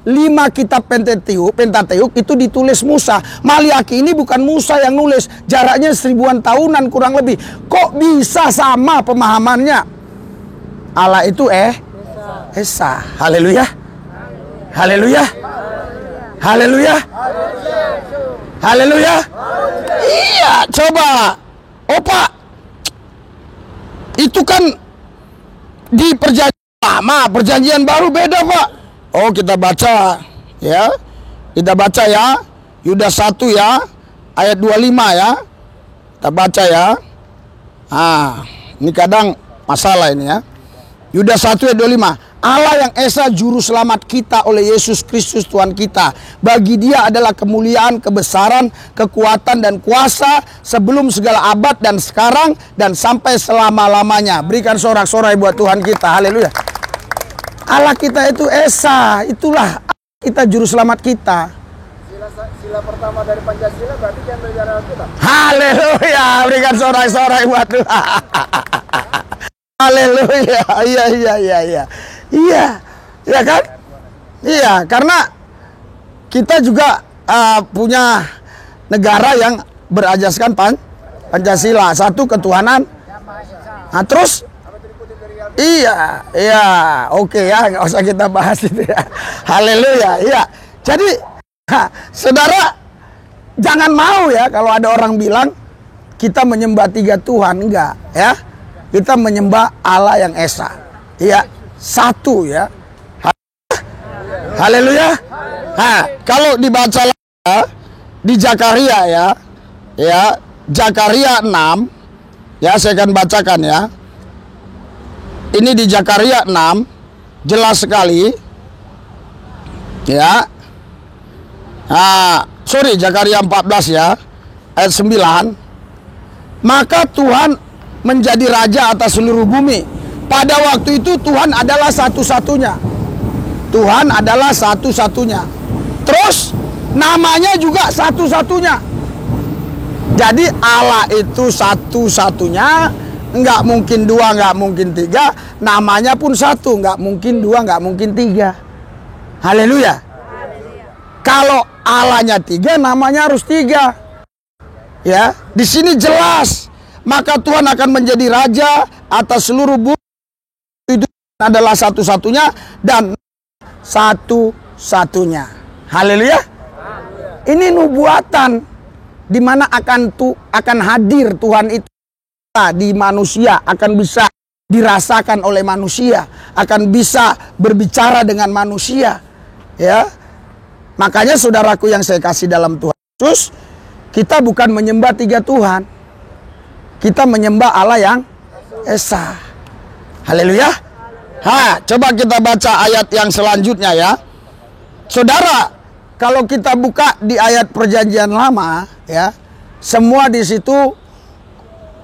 5 kitab Pentateuk itu ditulis Musa. Maliaki ini bukan Musa yang nulis. Jaraknya 1000-an tahunan kurang lebih. Kok bisa sama pemahamannya? Allah itu Esa. Haleluya. Haleluya. Haleluya. Haleluya. Iya, coba. Pak. Itu kan di perjanjian lama, perjanjian baru beda, Pak. Oh, kita baca ya. Kita baca ya. Yudas 1 ya, ayat 25 ya. Kita baca ya. Ini kadang masalah ini ya. Yudas 1 ayat 25. Allah yang Esa juru selamat kita oleh Yesus Kristus Tuhan kita. Bagi Dia adalah kemuliaan, kebesaran, kekuatan dan kuasa sebelum segala abad dan sekarang dan sampai selama-lamanya. Berikan sorak-sorai buat Tuhan kita. Haleluya. Allah kita itu Esa. Itulah kita juru selamat kita. Sila pertama dari Pancasila berarti diambil dari Alkitab. Haleluya. Berikan sorak-sorai buat Tuhan. Haleluya. Iya. Iya, ya kan? Iya, karena kita juga punya negara yang berajaskan Pancasila, satu ketuhanan. Nah, terus iya, oke ya, nggak usah kita bahas itu ya. Haleluya, iya. Jadi, saudara, jangan mau ya kalau ada orang bilang kita menyembah 3 Tuhan, enggak ya. Kita menyembah Allah yang Esa. Iya. Satu ya. Haleluya. Kalau dibaca di Zakaria ya. Ya, Zakaria 6. Ya, saya akan bacakan ya. Ini di Zakaria 6 jelas sekali. Ya. Zakaria 14 ya. Ayat 9. Maka Tuhan menjadi raja atas seluruh bumi. Pada waktu itu Tuhan adalah satu-satunya. Tuhan adalah satu-satunya. Terus namanya juga satu-satunya. Jadi Allah itu satu-satunya. Enggak mungkin 2, enggak mungkin 3. Namanya pun satu. Enggak mungkin 2, enggak mungkin 3. Haleluya. Kalau Allahnya 3, namanya harus 3. Ya, di sini jelas. Maka Tuhan akan menjadi raja atas seluruh bumi. Itu adalah satu-satunya dan satu-satunya. Haleluya. Ini nubuatan di mana akan hadir Tuhan itu di manusia, akan bisa dirasakan oleh manusia, akan bisa berbicara dengan manusia. Ya. Makanya saudaraku yang saya kasih dalam Tuhan Yesus, kita bukan menyembah 3 Tuhan. Kita menyembah Allah yang Esa. Haleluya. Coba kita baca ayat yang selanjutnya ya. Saudara, kalau kita buka di ayat perjanjian lama ya, semua di situ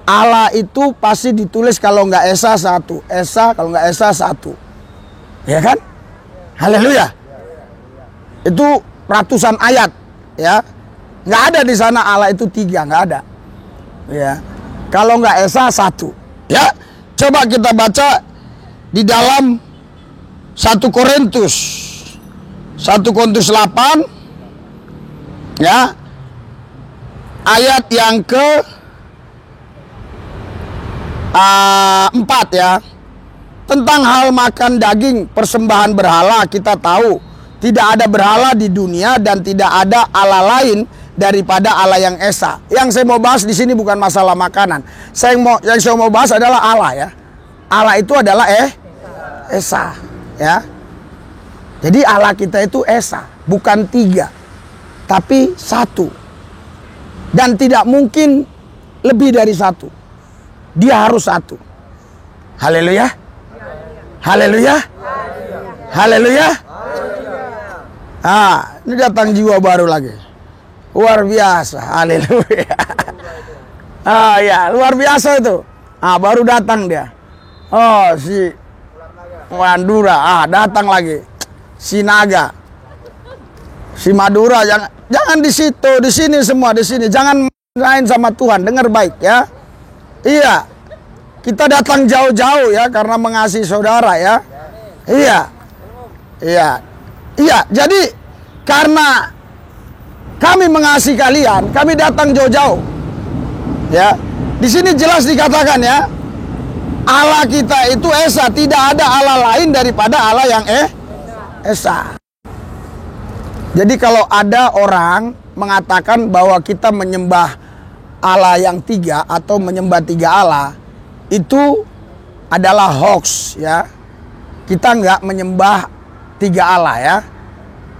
Allah itu pasti ditulis kalau nggak Esa 1. Esa kalau nggak Esa 1. Ya kan? Haleluya. Itu ratusan ayat ya. Nggak ada di sana Allah itu 3, nggak ada. Ya. Kalau nggak Esa 1. Ya. Coba kita baca di dalam 1 Korintus 8 ya, ayat yang ke 4 ya. Tentang hal makan daging persembahan berhala, kita tahu tidak ada berhala di dunia dan tidak ada Allah lain daripada Allah yang Esa. Yang saya mau bahas di sini bukan masalah makanan. Yang saya mau bahas adalah Allah ya. Allah itu adalah Esa ya. Jadi Allah kita itu Esa, bukan 3, tapi 1. Dan tidak mungkin lebih dari 1. Dia harus 1. Haleluya. Haleluya. Haleluya. Ah, ini datang jiwa baru lagi. Luar biasa. Haleluya. Ah ya, luar biasa itu. Ah, baru datang dia. Oh, si Mandura, datang lagi. Si Naga. Si Madura, jangan di situ, di sini semua, di sini. Jangan main sama Tuhan, dengar baik ya. Iya. Kita datang jauh-jauh ya karena mengasihi saudara ya. Iya. Iya. Iya, jadi karena kami mengasihi kalian, kami datang jauh-jauh. Ya. Di sini jelas dikatakan ya, Allah kita itu Esa, tidak ada Allah lain daripada Allah yang Esa. Jadi kalau ada orang mengatakan bahwa kita menyembah Allah yang tiga atau menyembah tiga Allah, itu adalah hoax ya. Kita nggak menyembah tiga Allah ya.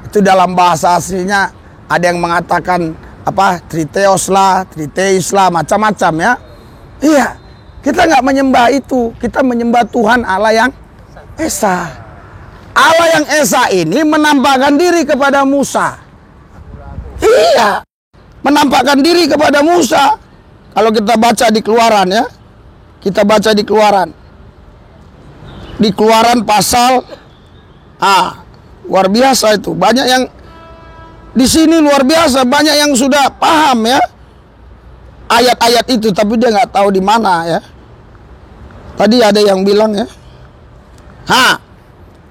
Itu dalam bahasa aslinya ada yang mengatakan apa, triteos lah, triteis lah, macam-macam ya. Iya, kita nggak menyembah itu. Kita menyembah Tuhan Allah yang Esa. Allah yang Esa ini menampakkan diri kepada Musa. Iya, menampakkan diri kepada Musa. Kalau kita baca di Keluaran ya, kita baca di Keluaran. Di Keluaran pasal, luar biasa itu. Banyak yang di sini luar biasa, banyak yang sudah paham ya ayat-ayat itu, tapi dia nggak tahu di mana ya. Tadi ada yang bilang ya.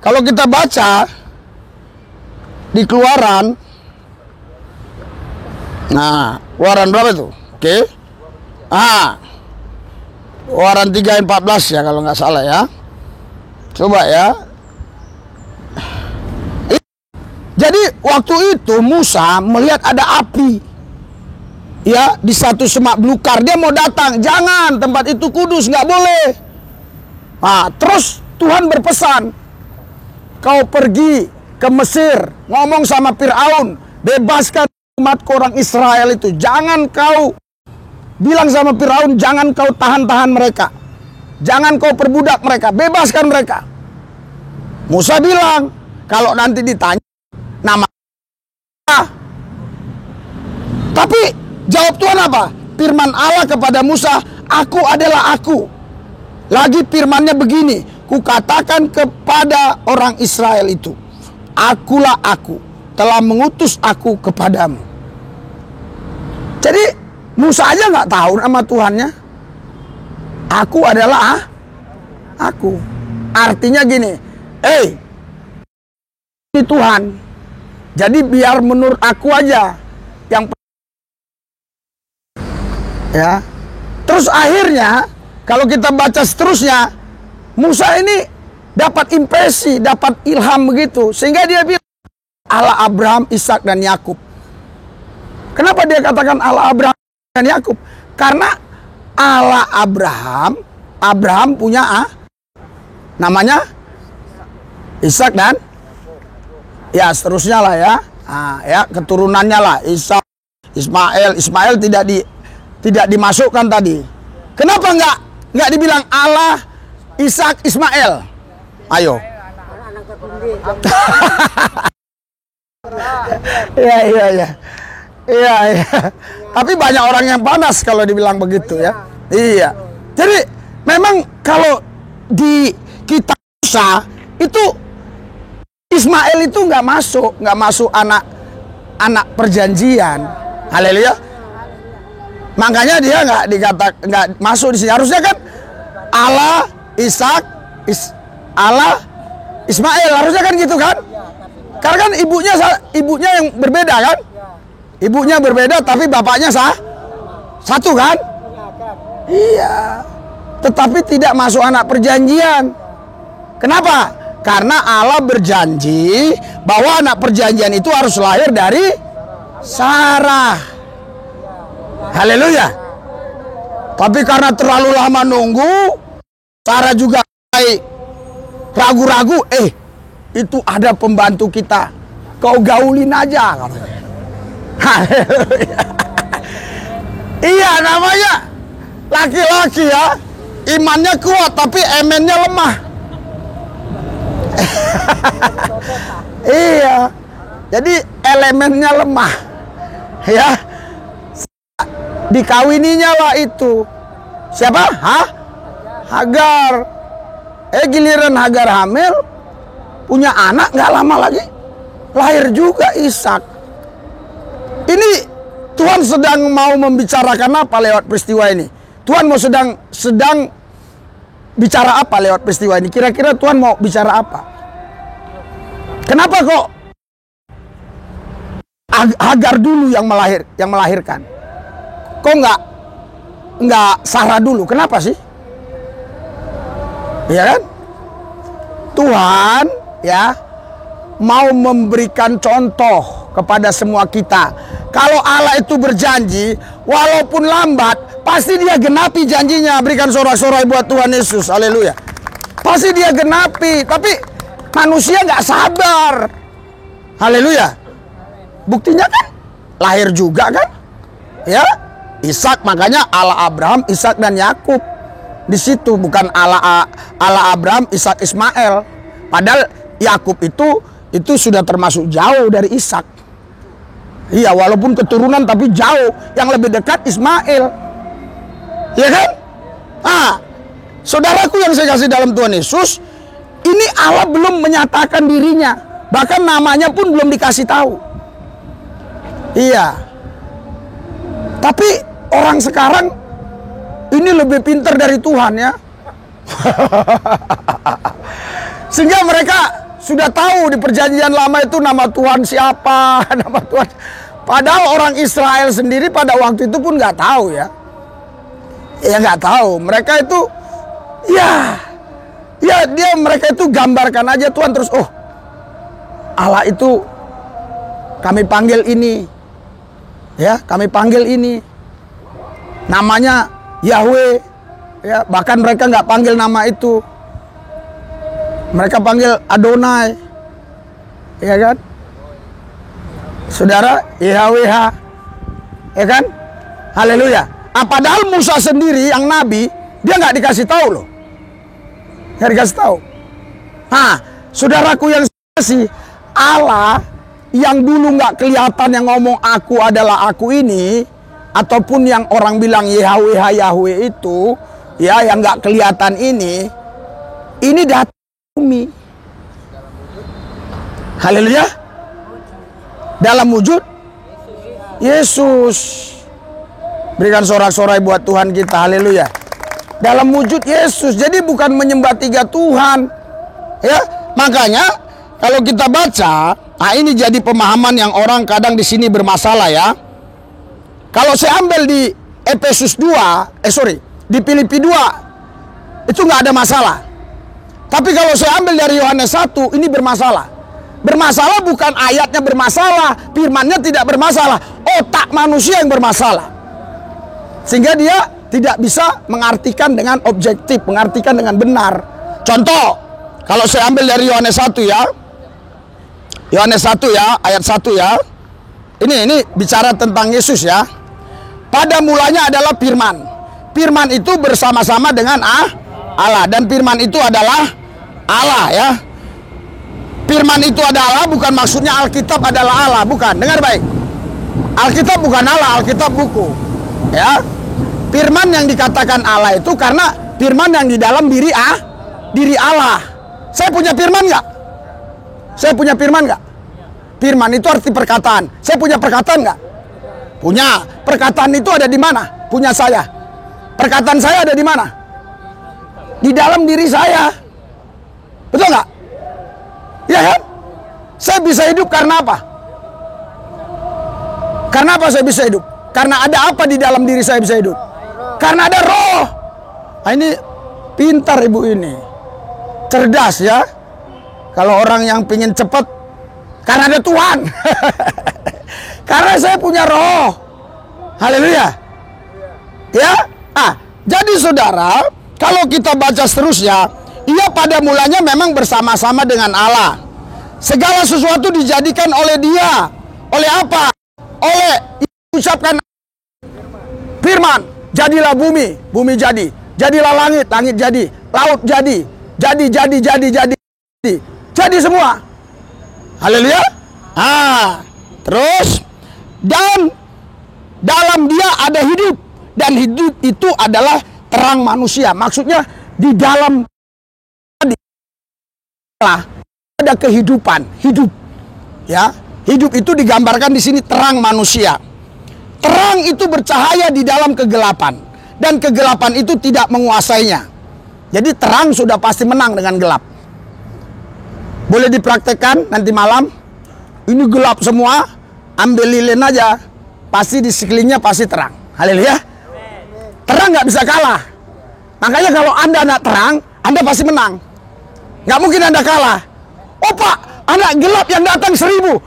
Kalau kita baca di Keluaran, Keluaran berapa itu? Oke. Keluaran 3 ayat 14 ya kalau nggak salah ya. Coba ya. Jadi waktu itu Musa melihat ada api ya di satu semak belukar. Dia mau datang, jangan, tempat itu kudus, nggak boleh. Terus Tuhan berpesan, kau pergi ke Mesir, ngomong sama Fir'aun, bebaskan umat orang Israel itu. Jangan kau bilang sama Fir'aun, jangan kau tahan-tahan mereka, jangan kau perbudak mereka, bebaskan mereka. Musa bilang, kalau nanti ditanya nama, tapi jawab Tuhan apa? Firman Allah kepada Musa, aku adalah aku. Lagi firmannya begini, kukatakan kepada orang Israel itu, akulah aku, telah mengutus aku kepadamu. Jadi Musa aja nggak tahu nama Tuhannya. Aku adalah aku. Artinya gini, ini Tuhan. Jadi biar menurut aku aja yang ya. Terus akhirnya kalau kita baca seterusnya, Musa ini dapat impresi, dapat ilham begitu, sehingga dia bilang Allah Abraham, Ishak dan Yakub. Kenapa dia katakan Allah Abraham dan Yakub? Karena Allah Abraham punya namanya Ishak dan ya seterusnya lah ya. Ya keturunannya lah, Ishak, Ismail tidak dimasukkan tadi. Kenapa nggak dibilang Allah, Ishak, Ismail? Ayo. Iya. Tapi banyak orang yang panas kalau dibilang begitu ya. Iya. Jadi memang kalau di kitab Musa itu Ismail itu nggak masuk anak perjanjian. Haleluya. Makanya dia nggak masuk di sini. Harusnya kan Allah, Ishak, Allah, Ismail, harusnya kan gitu kan? Karena kan ibunya yang berbeda kan? Ibunya berbeda tapi bapaknya satu kan? Iya. Tetapi tidak masuk anak perjanjian. Kenapa? Karena Allah berjanji bahwa anak perjanjian itu harus lahir dari Sarah. Haleluya. Tapi karena terlalu lama nunggu, Sarah juga ragu-ragu. Itu ada pembantu kita, kau gaulin aja katanya. Haleluya. Iya, namanya laki-laki ya. imannya kuat tapi emennya lemah. Iya. Jadi elemennya lemah. Ya. Dikawininya lah itu. Siapa? Hagar. Giliran Hagar hamil, punya anak, nggak lama lagi lahir juga Ishak. Ini Tuhan sedang mau membicarakan apa lewat peristiwa ini? Tuhan mau sedang bicara apa lewat peristiwa ini? Kira-kira Tuhan mau bicara apa? Kenapa kok Hagar dulu yang melahirkan? Kok nggak Sarah dulu? Kenapa sih? Ya kan? Tuhan ya mau memberikan contoh kepada semua kita. Kalau Allah itu berjanji, walaupun lambat, pasti dia genapi janjinya. Berikan sorak-sorai buat Tuhan Yesus, haleluya. Pasti dia genapi, tapi manusia nggak sabar. Haleluya. Buktinya kan lahir juga kan? Ya, Ishak, makanya Allah Abraham, Ishak dan Yakub. Di situ bukan Allah Abraham, Ishak, Ismail. Padahal Yakub itu sudah termasuk jauh dari Ishak. Iya, walaupun keturunan tapi jauh. Yang lebih dekat Ismail. Ya kan? Saudaraku yang saya kasih dalam Tuhan Yesus, ini Allah belum menyatakan dirinya. Bahkan namanya pun belum dikasih tahu. Iya. Tapi orang sekarang ini lebih pintar dari Tuhan ya. Sehingga mereka sudah tahu di perjanjian lama itu nama Tuhan siapa, nama Tuhan. Padahal orang Israel sendiri pada waktu itu pun nggak tahu ya. Ya nggak tahu. Mereka itu, mereka itu gambarkan aja Tuhan terus. Oh, Allah itu kami panggil ini, ya kami panggil ini. Namanya Yahweh, ya bahkan mereka nggak panggil nama itu, mereka panggil Adonai, ya kan, saudara, YHWH, ya kan, haleluya. Padahal Musa sendiri yang nabi, dia nggak dikasih tahu loh, nggak dikasih tahu. Saudaraku yang kasih, Allah yang dulu nggak kelihatan yang ngomong aku adalah aku ini, ataupun yang orang bilang YHWH Yahweh itu, ya yang nggak kelihatan ini datang bumi. Haleluya. Dalam wujud Yesus. Berikan sorak-sorai buat Tuhan kita. Haleluya. Dalam wujud Yesus. Jadi bukan menyembah tiga Tuhan. Ya, makanya kalau kita baca, ini jadi pemahaman yang orang kadang di sini bermasalah ya. Kalau saya ambil di Efesus 2, di Filipi 2, itu nggak ada masalah. Tapi kalau saya ambil dari Yohanes 1, ini bermasalah. Bermasalah bukan ayatnya bermasalah, firmannya tidak bermasalah. Otak manusia yang bermasalah. Sehingga dia tidak bisa mengartikan dengan objektif, mengartikan dengan benar. Contoh, kalau saya ambil dari Yohanes 1 ya. Yohanes 1 ya, ayat 1 ya. Ini bicara tentang Yesus ya. Pada mulanya adalah firman. Firman itu bersama-sama dengan Allah. Dan firman itu adalah Allah ya. Firman itu adalah bukan maksudnya Alkitab adalah Allah. Bukan, dengar baik. Alkitab bukan Allah, Alkitab buku. Ya. Firman yang dikatakan Allah itu karena firman yang di dalam diri Allah. Saya punya firman nggak? Saya punya firman nggak? Firman itu arti perkataan. Saya punya perkataan nggak? Punya. Perkataan itu ada di mana? Punya saya. Perkataan saya ada di mana? Di dalam diri saya. Betul nggak? Ya kan? Saya bisa hidup karena apa? Karena apa saya bisa hidup? Karena ada apa di dalam diri saya bisa hidup? Karena ada roh. Ini pintar ibu ini. Cerdas ya. Kalau orang yang pingin cepat, karena ada Tuhan. Karena saya punya roh. Haleluya. Ya. Jadi saudara, kalau kita baca seterusnya, ia pada mulanya memang bersama-sama dengan Allah. Segala sesuatu dijadikan oleh Dia. Oleh apa? Oleh ucapkan firman, jadilah bumi, bumi jadi. Jadilah langit, langit jadi. Laut jadi. Jadi semua. Haleluya. Terus, dan dalam dia ada hidup, dan hidup itu adalah terang manusia. Maksudnya di dalam ada kehidupan, hidup. Ya, hidup itu digambarkan di sini terang manusia. Terang itu bercahaya di dalam kegelapan, dan kegelapan itu tidak menguasainya. Jadi terang sudah pasti menang dengan gelap. Boleh dipraktekkan nanti malam. Ini gelap semua, ambil lilin aja, pasti di sekelilingnya pasti terang. Haleluya. Terang nggak bisa kalah. Makanya kalau Anda nak terang, Anda pasti menang. Nggak mungkin Anda kalah. Oh Pak, anak gelap yang datang 1000,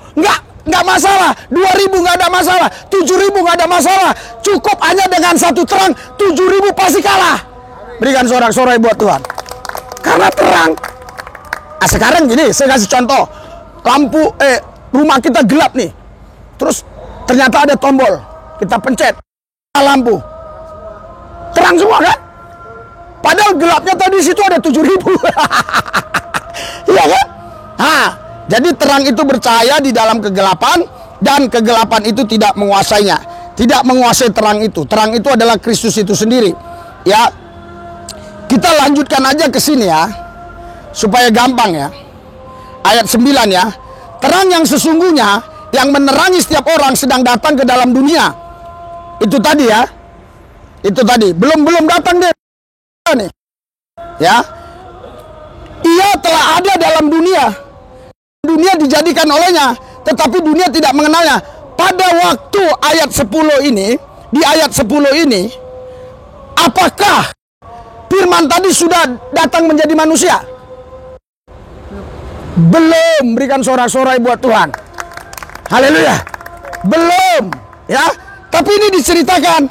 nggak masalah. 2000 nggak ada masalah. 7000 nggak ada masalah. Cukup hanya dengan satu terang, 7000 pasti kalah. Berikan sorak-sorai buat Tuhan. Karena terang. Sekarang gini, saya kasih contoh. Lampu, rumah kita gelap nih. Terus ternyata ada tombol. Kita pencet lampu. Terang semua kan? Padahal gelapnya tadi situ ada 7000. Iya kan? Jadi terang itu bercahaya di dalam kegelapan, dan kegelapan itu tidak menguasainya. Tidak menguasai terang itu. Terang itu adalah Kristus itu sendiri. Ya. Kita lanjutkan aja ke sini ya. Supaya gampang ya. Ayat 9 ya. Terang yang sesungguhnya yang menerangi setiap orang sedang datang ke dalam dunia. Itu tadi ya. Itu tadi. Belum datang deh. Nih. Ya. Ia telah ada dalam dunia. Dunia dijadikan olehnya, tetapi dunia tidak mengenalnya. Pada waktu ayat 10 ini, di ayat 10 ini, apakah firman tadi sudah datang menjadi manusia? Belum. Berikan sorak-sorai buat Tuhan. Haleluya. Belum. Ya. Tapi ini diceritakan,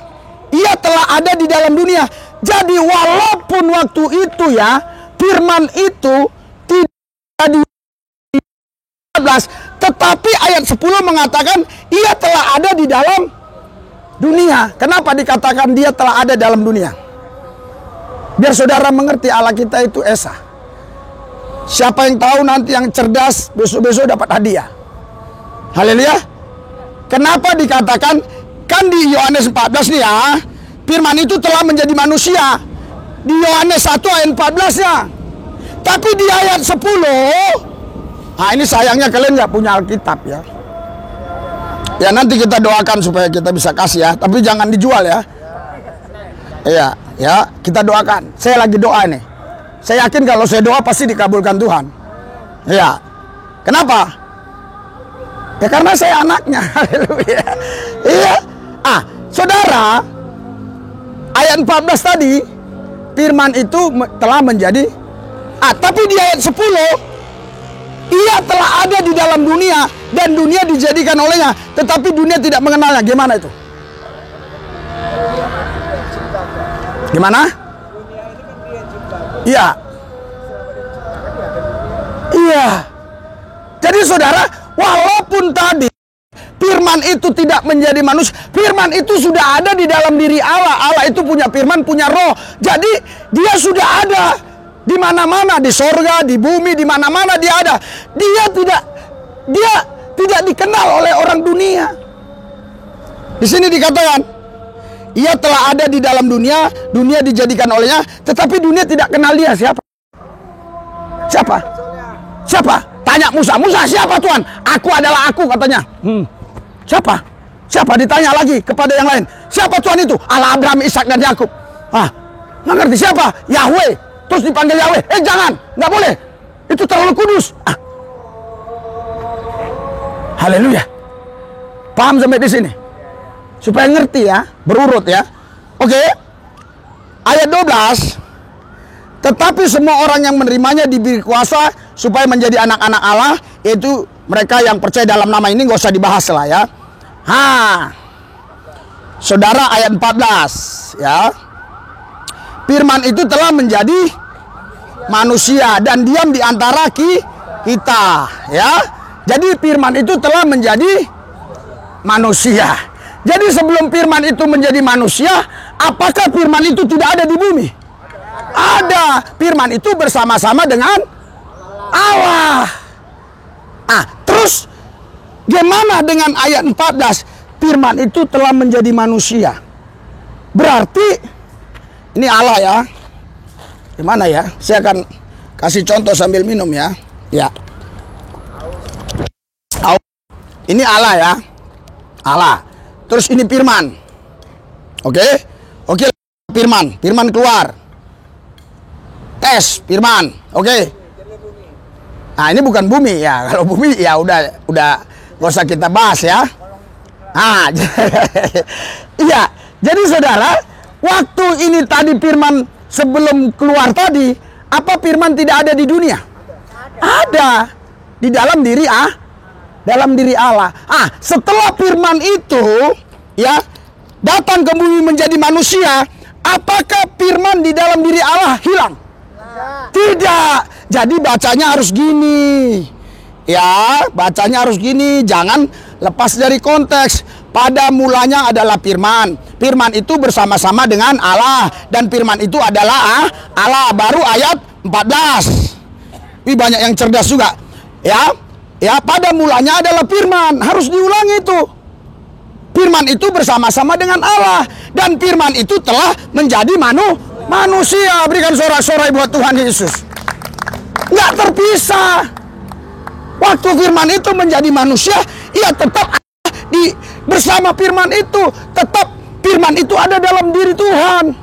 ia telah ada di dalam dunia. Jadi walaupun waktu itu ya, firman itu tidak di 14, tetapi ayat 10 mengatakan ia telah ada di dalam dunia. Kenapa dikatakan dia telah ada dalam dunia? Biar saudara mengerti Allah kita itu esa. Siapa yang tahu nanti yang cerdas besok-besok dapat hadiah. Haleluya. Kenapa dikatakan? Kan di Yohanes 14 nih ya, firman itu telah menjadi manusia. Di Yohanes 1 ayat 14-nya. Tapi di ayat 10, ini sayangnya kalian nggak punya Alkitab ya. Ya nanti kita doakan supaya kita bisa kasih ya. Tapi jangan dijual ya. Iya, ya kita doakan. Saya lagi doa nih. Saya yakin kalau saya doa pasti dikabulkan Tuhan. Iya. Kenapa? Ya karena saya anaknya. Haleluya. Iya. Saudara, ayat 14 tadi, firman itu telah menjadi, tapi di ayat 10, ia telah ada di dalam dunia, dan dunia dijadikan olehnya, tetapi dunia tidak mengenalnya. Gimana itu? Gimana? Iya. Iya. Jadi saudara, walaupun tadi firman itu tidak menjadi manusia, firman itu sudah ada di dalam diri Allah. Allah itu punya firman, punya roh. Jadi dia sudah ada di mana-mana, di sorga, di bumi, di mana-mana dia ada. Dia tidak dikenal oleh orang dunia. Di sini dikatakan, ia telah ada di dalam dunia, dunia dijadikan olehnya, tetapi dunia tidak kenal dia. Siapa? Siapa? Siapa? Tanya Musa. Musa siapa Tuhan? Aku adalah aku katanya. Siapa? Siapa? Ditanya lagi kepada yang lain. Siapa Tuhan itu? Allah Abraham, Ishak dan Yakub. Nggak ngerti siapa? Yahweh. Terus dipanggil Yahweh. Jangan, nggak boleh. Itu terlalu kudus. Haleluya. Paham sampai di sini? Supaya ngerti ya, berurut ya. Oke. Ayat 12. Tetapi semua orang yang menerimanya diberi kuasa supaya menjadi anak-anak Allah, yaitu mereka yang percaya dalam nama ini. Nggak usah dibahas lah ya. Saudara, ayat 14 ya. Firman itu telah menjadi manusia dan diam di antara kita ya. Jadi firman itu telah menjadi manusia. Jadi sebelum firman itu menjadi manusia, apakah firman itu tidak ada di bumi? Ada. Firman itu bersama-sama dengan Allah. Terus gimana dengan ayat 14? Firman itu telah menjadi manusia. Berarti ini Allah ya. Gimana ya? Saya akan kasih contoh sambil minum ya. Ya. Ini Allah ya. Allah. Terus ini firman. Oke? Oke, firman. Firman keluar. Tes firman. Oke. Nah, ini bukan bumi ya. Kalau bumi ya udah gak usah kita bahas ya. Iya. Jadi saudara, waktu ini tadi firman sebelum keluar tadi, apa firman tidak ada di dunia? Ada. Di dalam diri Allah. Setelah firman itu ya datang ke bumi menjadi manusia, apakah firman di dalam diri Allah hilang? Tidak. Jadi bacanya harus gini. Ya, bacanya harus gini, jangan lepas dari konteks. Pada mulanya adalah firman. Firman itu bersama-sama dengan Allah dan firman itu adalah Allah. Baru ayat 14. Ini banyak yang cerdas juga. Ya, pada mulanya adalah firman. Harus diulangi itu. Firman itu bersama-sama dengan Allah dan firman itu telah menjadi manusia. Berikan sorak-sorai buat Tuhan Yesus. Nggak terpisah. Waktu firman itu menjadi manusia, ia tetap bersama firman itu. Tetap firman itu ada dalam diri Tuhan.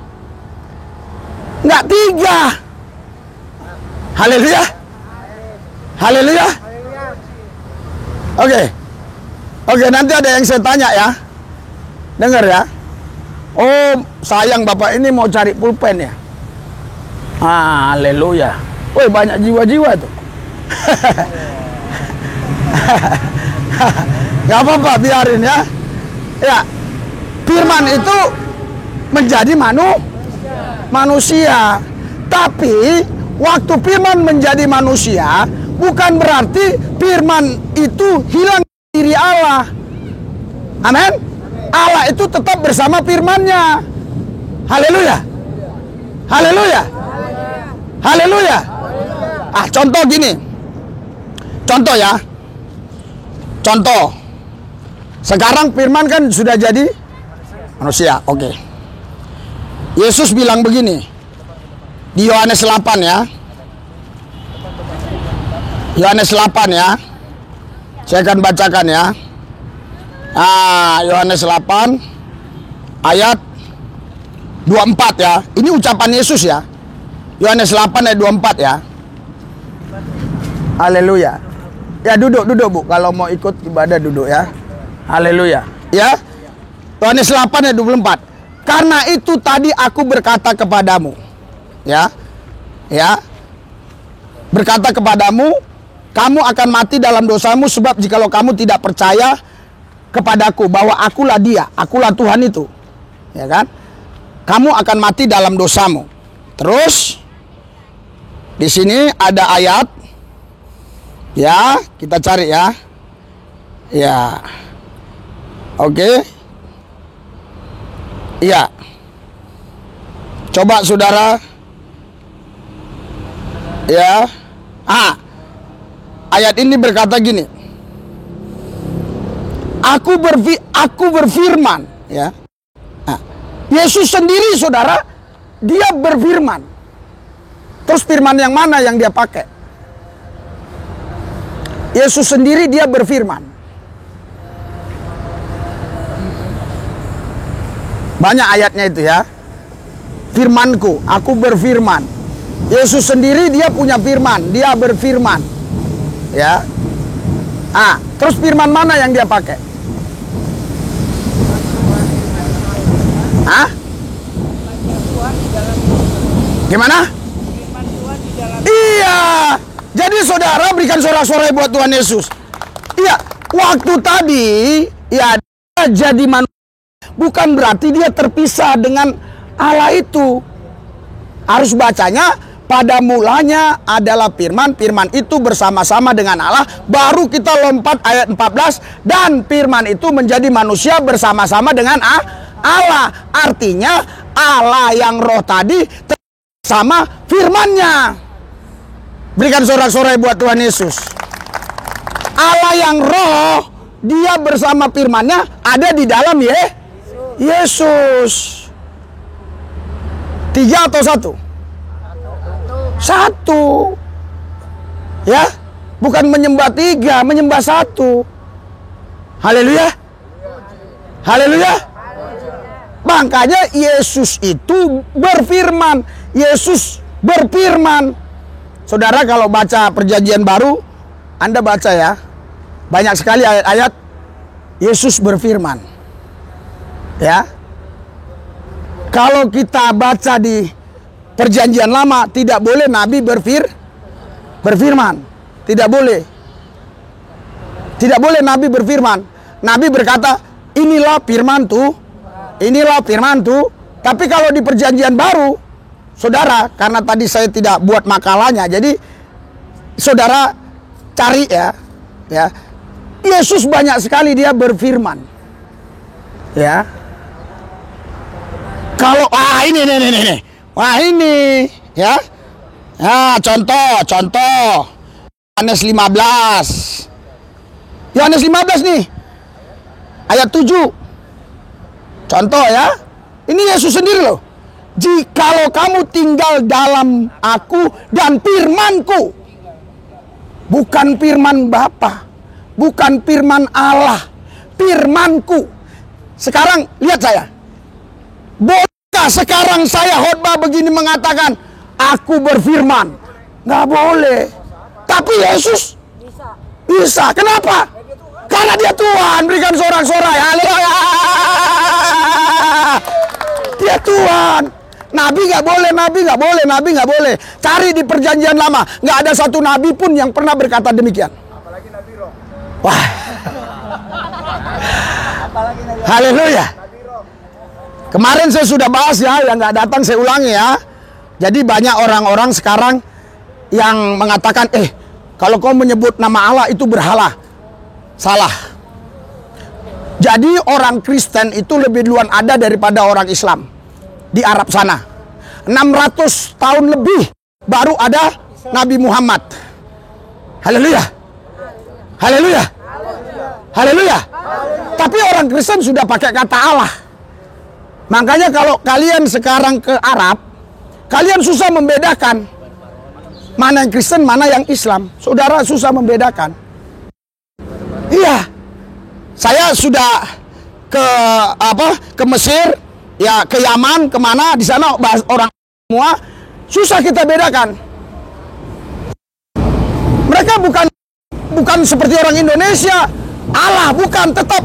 Nggak tiga. Haleluya. Haleluya. Oke, nanti ada yang saya tanya ya. Dengar ya. Oh, sayang Bapak ini mau cari pulpen ya. Haleluya. Woi, banyak jiwa-jiwa tuh. Gak apa-apa, biarin ya. Ya, firman itu menjadi manusia. Tapi waktu firman menjadi manusia, bukan berarti firman itu hilang dari diri Allah. Amin. Allah itu tetap bersama firman-Nya. Haleluya. Haleluya. Haleluya. Contoh gini. Contoh ya. Contoh. Sekarang firman kan sudah jadi manusia. Oke. Yesus bilang begini. Di Yohanes 8 ya. Yohanes 8 ya. Saya akan bacakan ya. Yohanes 8 ayat 24 ya. Ini ucapan Yesus ya. Yohanes 8 ayat 24 ya. Haleluya. Ya, duduk Bu. Kalau mau ikut ibadah duduk ya. Haleluya. Ya. Yohanes 8 ayat 24. Karena itu tadi aku berkata kepadamu. Ya. Berkata kepadamu, kamu akan mati dalam dosamu, sebab jikalau kamu tidak percaya kepadaku bahwa akulah Dia, akulah Tuhan itu. Ya kan? Kamu akan mati dalam dosamu. Terus di sini ada ayat. Ya, kita cari ya. Ya. Oke. Iya. Coba saudara. Ya. Ayat ini berkata gini. Aku berfirman, ya. Yesus sendiri saudara, dia berfirman. Terus firman yang mana yang dia pakai? Yesus sendiri dia berfirman. Banyak ayatnya itu ya. Firmanku, aku berfirman. Yesus sendiri dia punya firman, dia berfirman. Ya. Terus firman mana yang dia pakai? Gimana? Iya. Jadi saudara berikan sorak-sorai buat Tuhan Yesus. Iya, waktu tadi ya dia jadi manusia bukan berarti dia terpisah dengan Allah itu. Harus bacanya pada mulanya adalah firman, firman itu bersama-sama dengan Allah. Baru kita lompat ayat 14, dan firman itu menjadi manusia bersama-sama dengan Allah. Artinya Allah yang roh tadi sama firman-Nya. Berikan sorak-sorai buat Tuhan Yesus. Allah yang roh, dia bersama firman-Nya ada di dalam Yesus. 3 atau 1? 1. Ya, bukan menyembah 3, menyembah 1. Haleluya. Haleluya. Makanya Yesus itu berfirman. Yesus berfirman. Saudara kalau baca Perjanjian Baru, Anda baca ya, banyak sekali ayat-ayat Yesus berfirman. Ya. Kalau kita baca di Perjanjian Lama, tidak boleh Nabi berfirman. Tidak boleh. Tidak boleh Nabi berfirman. Nabi berkata, inilah firman tuh. Inilah firman tuh. Tapi kalau di Perjanjian Baru, saudara, karena tadi saya tidak buat makalahnya, jadi saudara cari ya. Yesus banyak sekali dia berfirman. Ya. Kalau ini. Wah ini ya. Nah, contoh Yohanes 15. Yohanes 15 nih. Ayat 7. Contoh ya. Ini Yesus sendiri loh. Jikalau kamu tinggal dalam aku dan firman-Ku. Bukan firman Bapa, bukan firman Allah, firman-Ku. Sekarang lihat saya. Bolehkah sekarang saya khotbah begini mengatakan aku berfirman? Nggak boleh. Tapi Yesus bisa. Kenapa? Karena dia Tuhan. Berikan sorak-sorai. Haleluya. Dia Tuhan. Nabi nggak boleh. Cari di Perjanjian Lama, nggak ada satu nabi pun yang pernah berkata demikian. Apalagi Nabi Roh. Wah. Apalagi Nabi Haleluya. Roh. Kemarin saya sudah bahas ya, yang nggak datang saya ulangi ya. Jadi banyak orang-orang sekarang yang mengatakan, kalau kau menyebut nama Allah itu berhala. Salah. Jadi orang Kristen itu lebih duluan ada daripada orang Islam di Arab sana. 600 tahun lebih baru ada Nabi Muhammad. Haleluya. Haleluya. Haleluya. Tapi orang Kristen sudah pakai kata Allah. Makanya kalau kalian sekarang ke Arab, kalian susah membedakan mana yang Kristen, mana yang Islam. Saudara susah membedakan. Iya. Saya sudah ke Mesir, ya ke Yaman, kemana, di sana bahas orang semua, susah kita bedakan. Mereka bukan seperti orang Indonesia. Allah bukan, tetap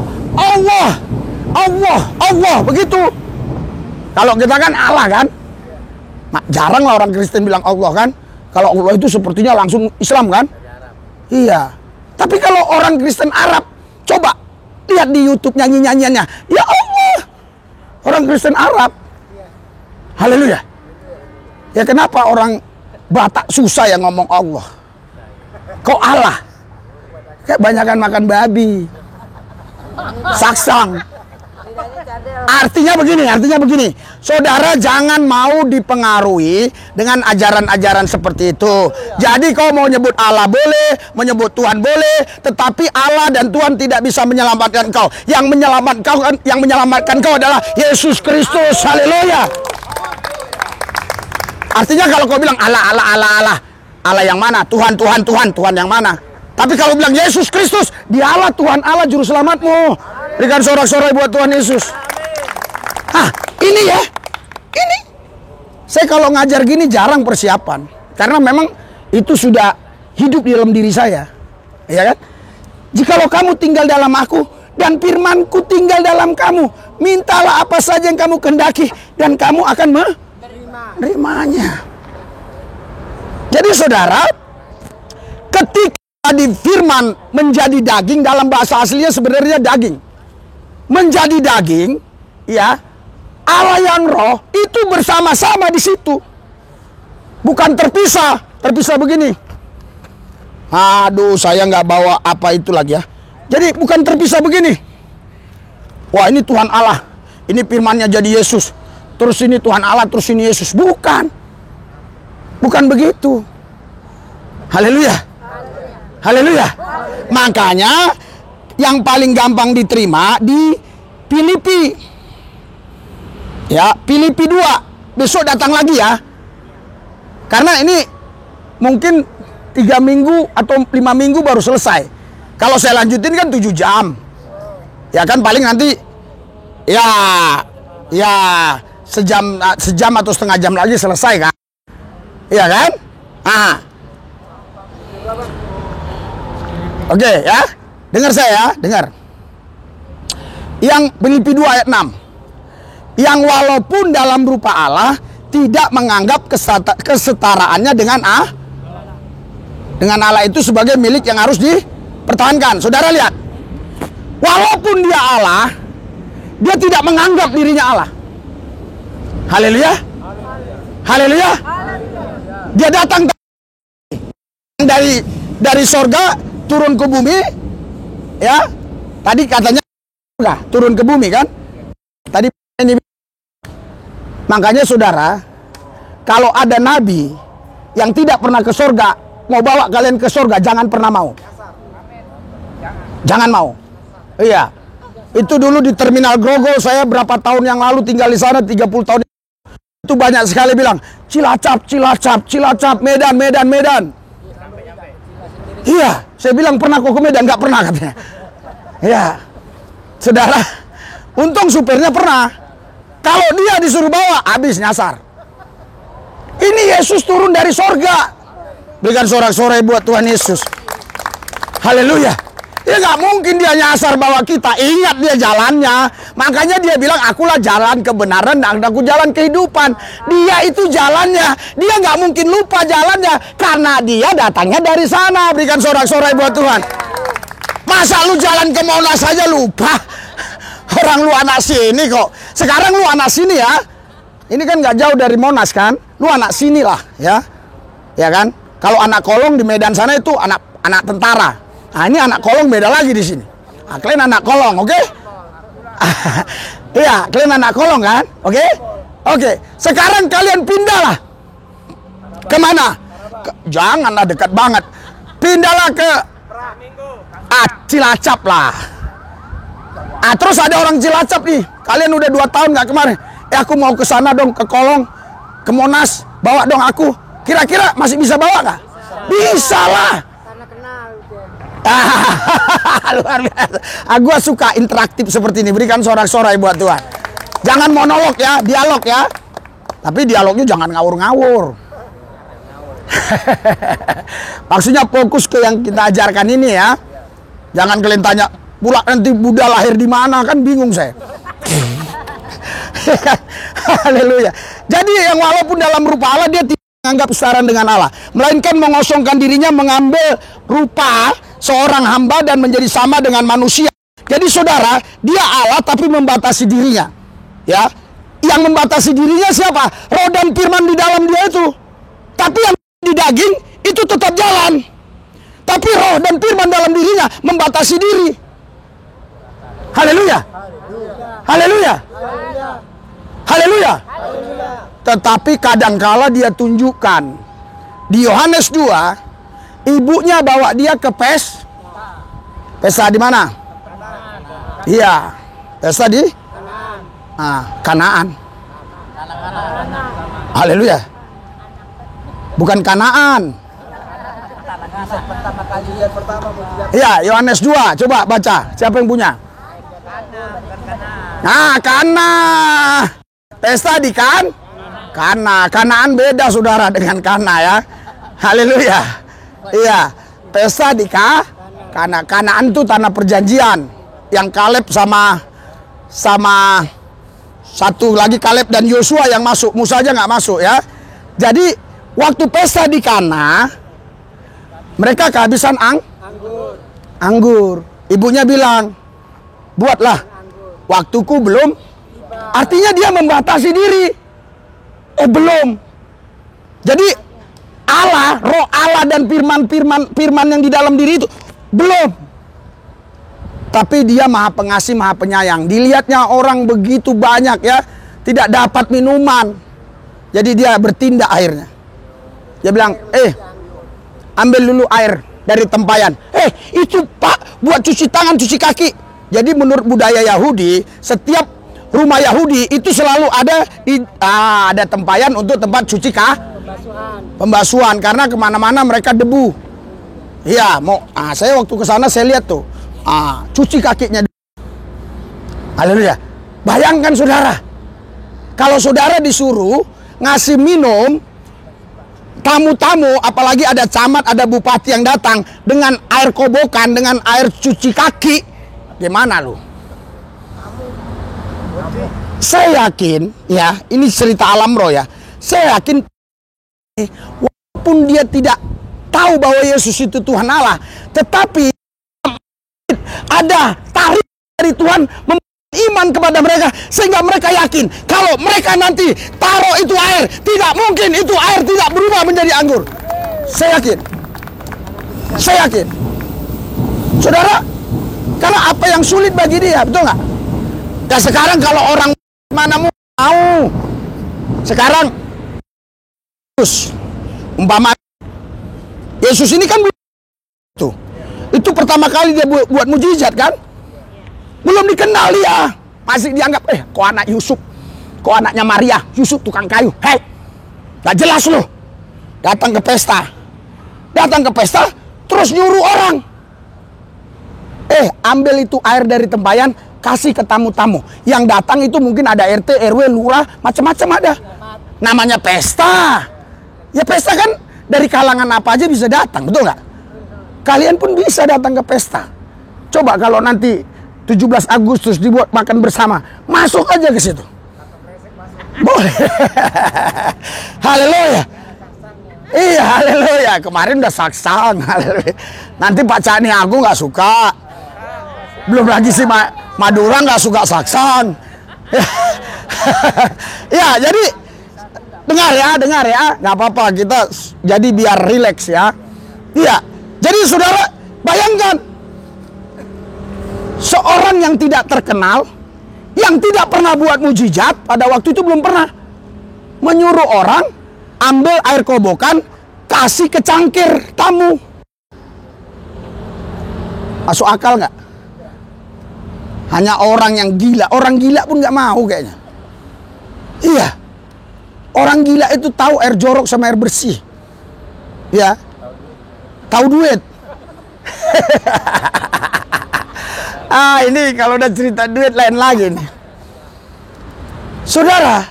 Allah begitu. Kalau kita kan Allah kan, jarang lah orang Kristen bilang Allah kan. Kalau Allah itu sepertinya langsung Islam kan. Iya. Tapi kalau orang Kristen Arab, coba lihat di YouTube nyanyi-nyanyiannya, ya Allah, orang Kristen Arab. Haleluya. Ya kenapa orang Batak susah yang ngomong Allah? Kok Allah? Kayak banyakan makan babi, saksang. Artinya begini, saudara jangan mau dipengaruhi dengan ajaran-ajaran seperti itu. Jadi kau mau nyebut Allah boleh, menyebut Tuhan boleh, tetapi Allah dan Tuhan tidak bisa menyelamatkan kau. Yang menyelamatkan kau adalah Yesus Kristus. Haleluya. Artinya kalau kau bilang Allah yang mana? Tuhan yang mana? Tapi kalau bilang Yesus Kristus, dia Allah, Tuhan Allah, Juru Selamatmu. Berikan sorak-sorai buat Tuhan Yesus. Ini ya. Ini. Saya kalau ngajar gini jarang persiapan. Karena memang itu sudah hidup di dalam diri saya. Ya kan? Jikalau kamu tinggal dalam aku dan firman-Ku tinggal dalam kamu, mintalah apa saja yang kamu kehendaki dan kamu akan menerimanya. Jadi saudara, ketika di firman menjadi daging, dalam bahasa aslinya sebenarnya daging. Menjadi daging, ya, Allah yang roh itu bersama-sama di situ. Bukan terpisah begini. Aduh, saya nggak bawa apa itu lagi ya. Jadi bukan terpisah begini. Wah, ini Tuhan Allah, ini firmannya jadi Yesus. Terus ini Tuhan Allah, terus ini Yesus. Bukan. Bukan begitu. Haleluya. Haleluya. Makanya yang paling gampang diterima di Filipi. Ya, Filipi 2. Besok datang lagi ya. Karena ini mungkin 3 minggu atau 5 minggu baru selesai. Kalau saya lanjutin kan 7 jam. Ya kan paling nanti ya sejam atau setengah jam lagi selesai kan. Iya kan? Oke ya. Dengar saya ya, dengar. Yang Filipi 2 ayat 6. Yang walaupun dalam rupa Allah tidak menganggap kesetaraannya dengan Allah itu sebagai milik yang harus dipertahankan. Saudara lihat. Walaupun dia Allah, dia tidak menganggap dirinya Allah. Haleluya. Haleluya. Dia datang dari sorga turun ke bumi. Ya. Tadi katanya turun ke bumi kan? Tadi ini. Makanya saudara, kalau ada nabi yang tidak pernah ke sorga, mau bawa kalian ke sorga, jangan pernah mau. Jangan mau. Iya. Itu dulu di Terminal Grogol, saya berapa tahun yang lalu tinggal di sana, 30 tahun. Itu banyak sekali bilang, Cilacap, Cilacap, Cilacap, Medan, Medan, Medan. Iya, saya bilang pernah kok ke Medan, nggak pernah katanya. Iya. Saudara, untung supirnya pernah. Kalau dia disuruh bawa, habis nyasar. Ini Yesus turun dari sorga. Berikan sorak-sorai buat Tuhan Yesus. Haleluya. Ya nggak mungkin dia nyasar bawa kita. Ingat dia jalannya. Makanya dia bilang, akulah jalan kebenaran dan aku jalan kehidupan. Dia itu jalannya. Dia nggak mungkin lupa jalannya. Karena dia datangnya dari sana. Berikan sorak-sorai buat Tuhan. Masa lu jalan ke Monas saja lupa? Orang lu anak sini kok. Sekarang lu anak sini ya. Ini kan nggak jauh dari Monas kan. Lu anak sini lah ya. Ya kan? Kalau anak Kolong di Medan sana itu anak tentara. Nah, ini anak Kolong beda lagi di sini. Nah, kalian anak Kolong, oke? Iya, kalian anak Kolong kan? Oke? Oke. Sekarang kalian pindahlah. Kemana? Janganlah dekat banget. Pindahlah ke Cilacap lah. Terus ada orang Cilacap nih. Kalian udah 2 tahun nggak kemarin. Aku mau ke sana dong, ke Kolong, ke Monas. Bawa dong aku. Kira-kira masih bisa bawa nggak? Bisa lah. Luar biasa. Gua suka interaktif seperti ini. Berikan sorak-sorai buat Tuhan. Jangan monolog ya, dialog ya. Tapi dialognya jangan ngawur-ngawur. Maksudnya fokus ke yang kita ajarkan ini ya. Jangan kalian tanya, pula nanti Buddha lahir di mana, kan bingung saya. Haleluya. Jadi yang walaupun dalam rupa Allah, dia tidak menganggap setara dengan Allah, melainkan mengosongkan dirinya, mengambil rupa seorang hamba dan menjadi sama dengan manusia. Jadi saudara, dia Allah tapi membatasi dirinya. Ya, yang membatasi dirinya siapa? Roh dan firman di dalam dia itu. Tapi yang di daging itu tetap jalan. Tapi roh dan firman dalam dirinya membatasi diri. Haleluya. Haleluya. Haleluya. Tetapi kadangkala dia tunjukkan. Di Yohanes 2, ibunya bawa dia ke pesta di mana? Iya, pesta di Kanaan. Haleluya. Bukan Kanaan. Iya, Yohanes 2, coba baca. Siapa yang punya? Kana. Pesta di Kana. Kanaan beda saudara dengan Kana ya. Haleluya. Iya, pesta di Kana. Kanaan itu tanah perjanjian yang Kaleb sama satu lagi Kaleb dan Yosua yang masuk. Musa aja nggak masuk ya. Jadi waktu pesta di Kana, mereka kehabisan anggur. Ibunya bilang, buatlah, waktuku belum. Artinya dia membatasi diri. Belum. Jadi Allah, roh Allah dan firman yang di dalam diri itu belum. Tapi dia maha pengasih, maha penyayang. Dilihatnya orang begitu banyak ya, tidak dapat minuman. Jadi dia bertindak akhirnya. Dia bilang, ambil dulu air dari tempayan. Itu Pak, buat cuci tangan, cuci kaki. Jadi menurut budaya Yahudi, setiap rumah Yahudi itu selalu ada tempayan untuk tempat cuci pembasuhan. Karena kemana-mana mereka debu. Iya, saya waktu ke sana saya lihat tuh, cuci kakinya. Haleluya. Bayangkan saudara, kalau saudara disuruh ngasih minum tamu-tamu, apalagi ada camat, ada bupati yang datang dengan air kobokan, dengan air cuci kaki, gimana lu? Saya yakin, ya, ini cerita alam roh ya. Saya yakin, walaupun dia tidak tahu bahwa Yesus itu Tuhan Allah, tetapi ada tarik dari Tuhan iman kepada mereka, sehingga mereka yakin kalau mereka nanti taruh itu air, tidak mungkin itu air tidak berubah menjadi anggur. Saya yakin saudara, karena apa yang sulit bagi dia, betul nggak? Dan sekarang kalau orang mana mau sekarang umpama Yesus ini kan itu pertama kali dia buat mujizat kan, belum dikenal dia, masih dianggap kok anak Yusuf, kok anaknya Maria, Yusuf tukang kayu, gak jelas loh. Datang ke pesta, terus nyuruh orang, ambil itu air dari tempayan, kasih ke tamu-tamu. Yang datang itu mungkin ada RT, RW, lurah, macam-macam ada. Namanya pesta. Ya pesta kan dari kalangan apa aja bisa datang, betul nggak? Kalian pun bisa datang ke pesta. Coba kalau nanti 17 Agustus dibuat makan bersama, masuk aja ke situ. Boleh. Haleluya. Iya, haleluya. Kemarin udah saksang. Haleluya. Nanti Pak Cani aku nggak suka. Belum lagi si Madura nggak suka saksang. Ya, jadi dengar ya, nggak apa-apa, kita jadi biar rileks ya. Iya, jadi saudara bayangkan seorang yang tidak terkenal, yang tidak pernah buat mujizat, pada waktu itu belum pernah, menyuruh orang ambil air kobokan, kasih ke cangkir tamu. Masuk akal nggak? Hanya orang yang gila, orang gila pun nggak mau kayaknya. Iya, orang gila itu tahu air jorok sama air bersih. Ya, tahu duit. Ini kalau udah cerita duit lain lagi nih. Saudara,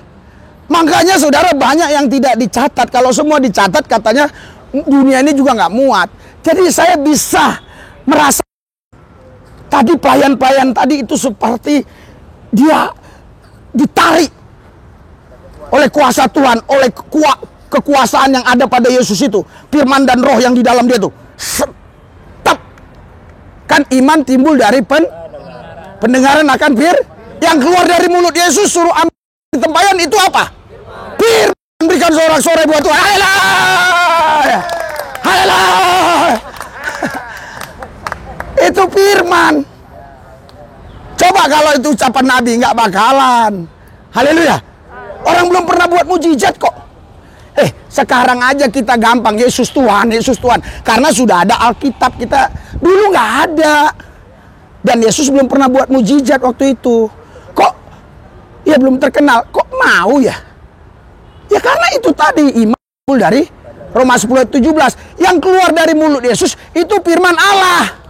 makanya saudara banyak yang tidak dicatat. Kalau semua dicatat katanya dunia ini juga nggak muat. Jadi saya bisa merasa tadi pelayan-pelayan tadi itu seperti dia ditarik oleh kuasa Tuhan, oleh kekuasaan yang ada pada Yesus itu. Firman dan roh yang di dalam dia tuh. Setep. Kan iman timbul dari pendengaran akan yang keluar dari mulut Yesus, suruh ambil tempayan itu apa? Firman. Berikan sorak-sorai buat Tuhan. Haleluya. Haleluya. Itu firman. Coba kalau itu ucapan Nabi, nggak bakalan. Haleluya. Orang belum pernah buat mujizat kok. Sekarang aja kita gampang, Yesus Tuhan, Yesus Tuhan. Karena sudah ada Alkitab, kita dulu nggak ada. Dan Yesus belum pernah buat mujizat waktu itu. Kok ya belum terkenal, kok mau ya? Ya karena itu tadi iman dari Roma 10:17. Yang keluar dari mulut Yesus itu firman Allah.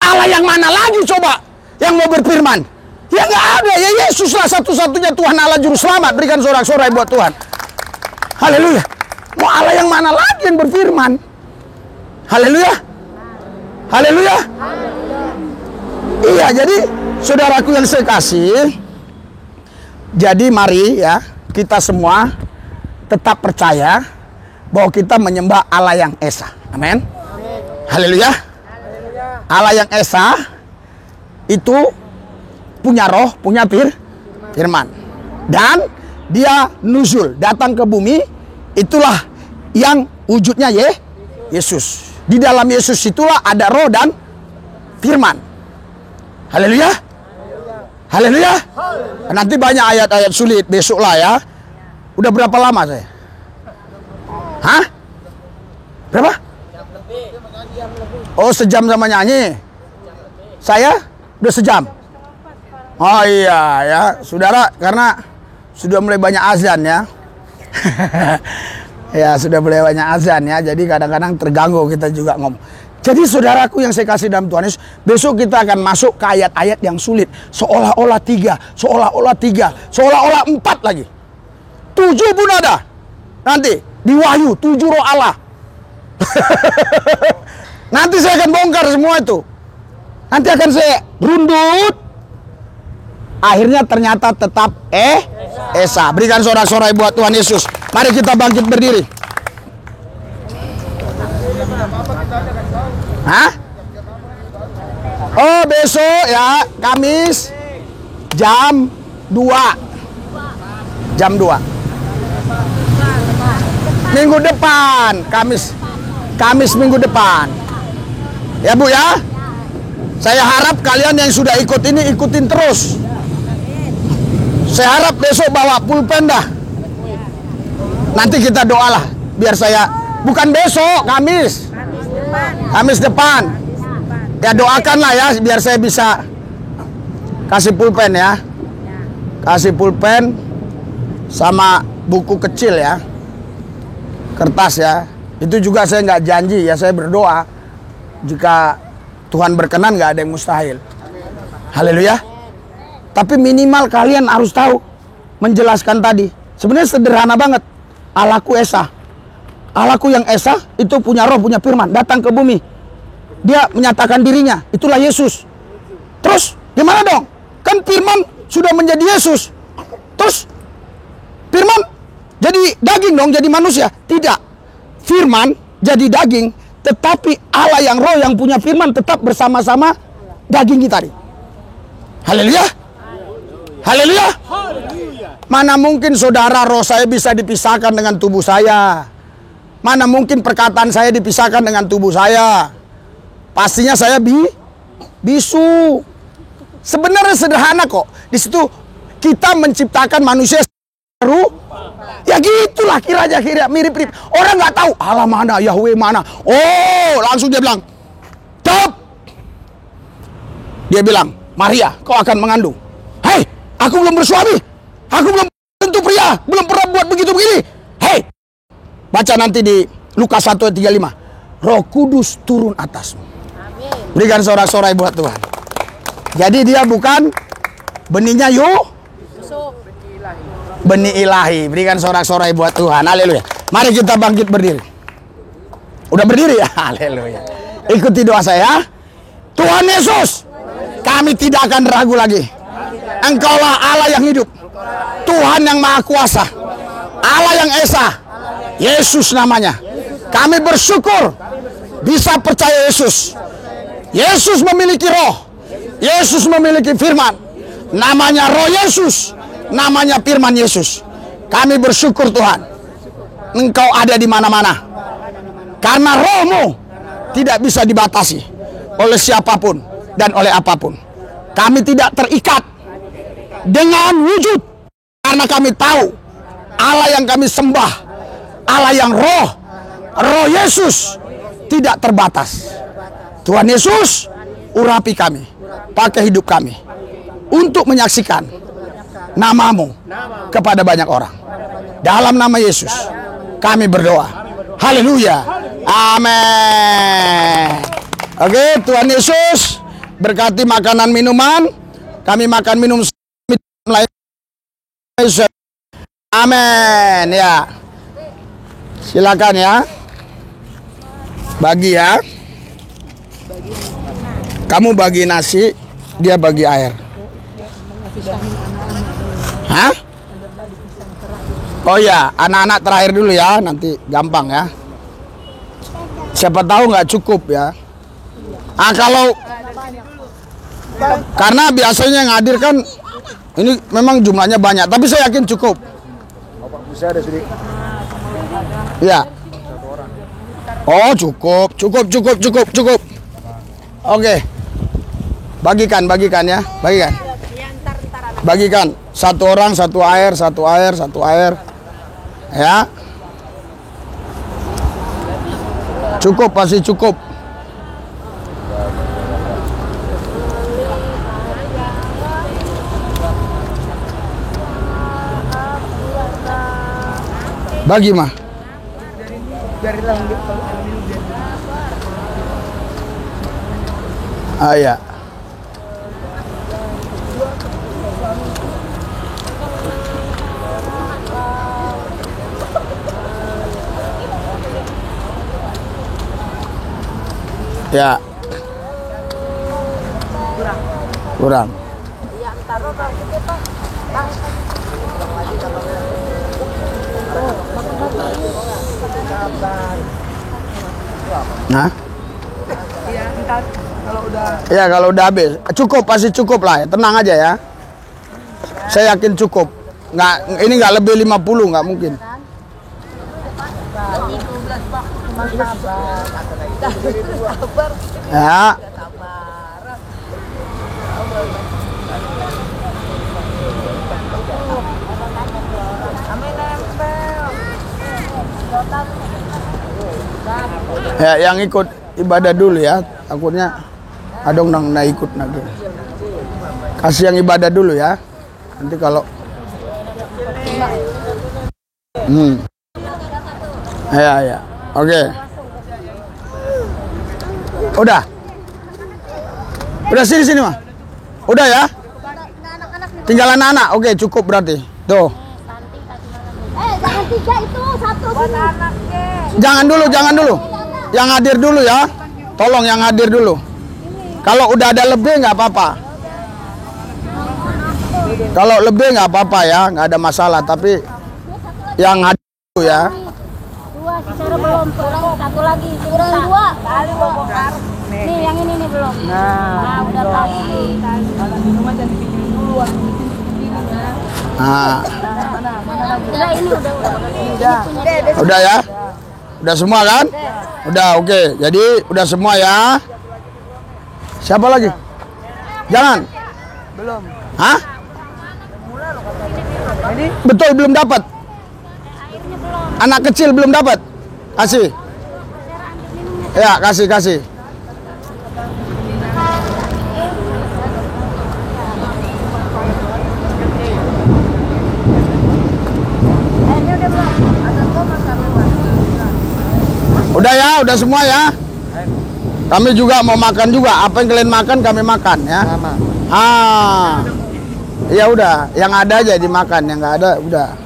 Allah yang mana lagi coba yang mau berfirman? Ya nggak ada, ya Yesus lah satu-satunya Tuhan Allah Juru Selamat. Berikan sorak-sorai buat Tuhan. Haleluya. Mau Allah yang mana lagi yang berfirman? Haleluya. Haleluya. Iya, jadi saudaraku yang saya kasih, jadi mari ya kita semua tetap percaya bahwa kita menyembah Allah yang Esa. Amin. Haleluya. Allah yang Esa itu punya roh, punya firman. Dan dia nuzul, datang ke bumi. Itulah yang wujudnya Yesus. Di dalam Yesus itulah ada roh dan firman. Haleluya. Haleluya. Nanti banyak ayat-ayat sulit besok lah ya. Udah berapa lama saya? Hah? Berapa? Oh, sejam sama nyanyi. Saya udah sejam. Oh iya ya, saudara, karena sudah mulai banyak azan ya. Ya, sudah mulai banyak azan ya. Jadi kadang-kadang terganggu kita juga ngomong. Jadi saudaraku yang saya kasih dalam Tuhan Yesus, besok kita akan masuk ke ayat-ayat yang sulit. Seolah-olah 3, seolah-olah 3, seolah-olah 4 lagi. 7 pun ada. Nanti di Wahyu 7 roh Allah. Nanti saya akan bongkar semua itu. Nanti akan saya rundut. Akhirnya ternyata tetap Esa. Berikan sorak-sorai buat Tuhan Yesus. Mari kita bangkit berdiri. Hah? Oh, besok ya, Kamis jam 2. Jam 2. Minggu depan, Kamis minggu depan. Ya Bu ya. Saya harap kalian yang sudah ikut ini ikutin terus. Saya harap besok bawa pulpen dah. Nanti kita doalah biar saya, bukan besok, Kamis depan. Ya doakanlah ya biar saya bisa kasih pulpen ya. Kasih pulpen sama buku kecil ya. Kertas ya. Itu juga saya nggak janji ya, saya berdoa. Jika Tuhan berkenan nggak ada yang mustahil. Haleluya. Tapi minimal kalian harus tahu menjelaskan tadi. Sebenarnya sederhana banget. Allahku Esa. Allahku yang Esa itu punya roh, punya firman, datang ke bumi. Dia menyatakan dirinya, itulah Yesus. Terus gimana dong? Kan firman sudah menjadi Yesus. Terus firman jadi daging dong, jadi manusia. Tidak. Firman jadi daging, tetapi Allah yang roh yang punya firman tetap bersama-sama daging kita nih. Haleluya. Haleluya. Mana mungkin saudara, roh saya bisa dipisahkan dengan tubuh saya? Mana mungkin perkataan saya dipisahkan dengan tubuh saya? Pastinya saya bisu. Sebenarnya sederhana kok. Di situ kita menciptakan manusia baru. Ya gitulah kira-kira mirip-mirip. Orang nggak tahu Allah mana, Yahweh mana. Oh, langsung dia bilang, "Stop." Dia bilang, "Maria, kau akan mengandung." "Hei, aku belum bersuami. Aku belum tentu pria, belum pernah buat begitu-begini." "Hei." Baca nanti di Lukas 1 ayat 35. Roh Kudus turun atasmu. Amin. Berikan sorak-sorai buat Tuhan. Jadi dia bukan benihnya benih ilahi. Berikan sorak-sorai buat Tuhan. Haleluya. Mari kita bangkit berdiri. Udah berdiri ya? Haleluya. Ikuti doa saya. Tuhan Yesus, kami tidak akan ragu lagi. Engkaulah Allah yang hidup, Tuhan yang Maha Kuasa, Allah yang Esa, Yesus namanya. Kami bersyukur bisa percaya Yesus. Yesus memiliki roh, Yesus memiliki firman. Namanya roh Yesus, namanya firman Yesus. Kami bersyukur Tuhan, Engkau ada di mana-mana. Karena rohmu tidak bisa dibatasi oleh siapapun dan oleh apapun. Kami tidak terikat dengan wujud, karena kami tahu Allah yang kami sembah, Allah yang roh Yesus tidak terbatas. Tuhan Yesus, urapi kami, pakai hidup kami untuk menyaksikan namamu kepada banyak orang. Dalam nama Yesus kami berdoa. Haleluya. Amin. Oke, Tuhan Yesus berkati makanan minuman. Kami makan minum amin ya. Silakan ya. Bagi ya. Kamu bagi nasi, dia bagi air. Hah? Oh ya, anak-anak terakhir dulu ya, nanti gampang ya. Siapa tahu nggak cukup ya. Kalau karena biasanya yang hadir kan ini memang jumlahnya banyak, tapi saya yakin cukup. Ya. Oh cukup. Oke. Bagikan ya, bagikan. Satu orang satu air. Ya. Cukup, pasti cukup. Bagi mah. Ah ya. Ya. Kurang. Nah. Ya kalau udah habis, cukup, pasti cukup lah. Tenang aja ya. Saya yakin cukup. Ini nggak lebih 50, nggak mungkin. Ya. Ya, yang ikut ibadah dulu ya. Takutnya ada orang nak ikut lagi. Kasih yang ibadah dulu ya. Nanti kalau ya. Oke. Udah sini mah. Udah ya. Tinggal anak-anak. Oke, cukup berarti. Tuh. Jangan 3 itu, 1 Jangan dulu. Yang hadir dulu ya. Tolong yang hadir dulu. Kalau udah ada lebih nggak apa-apa. Kalau lebih nggak apa-apa ya, nggak ada masalah. Tapi yang hadir dulu ya. 2 secara belum, kurang 1 lagi, kurang 2. Nih yang ini nih belum. Nah udah tadi. Nah, Udah ini udah. udah ya. Udah semua kan? Udah, oke. Jadi udah semua ya. Siapa lagi? Jangan. Belum. Hah? Betul, belum dapat. Anak kecil belum dapat. Kasih. Ya, kasih. Udah ya, udah semua ya. Kami juga mau makan juga. Apa yang kalian makan kami makan ya. Ya udah, yang ada aja dimakan, yang nggak ada udah.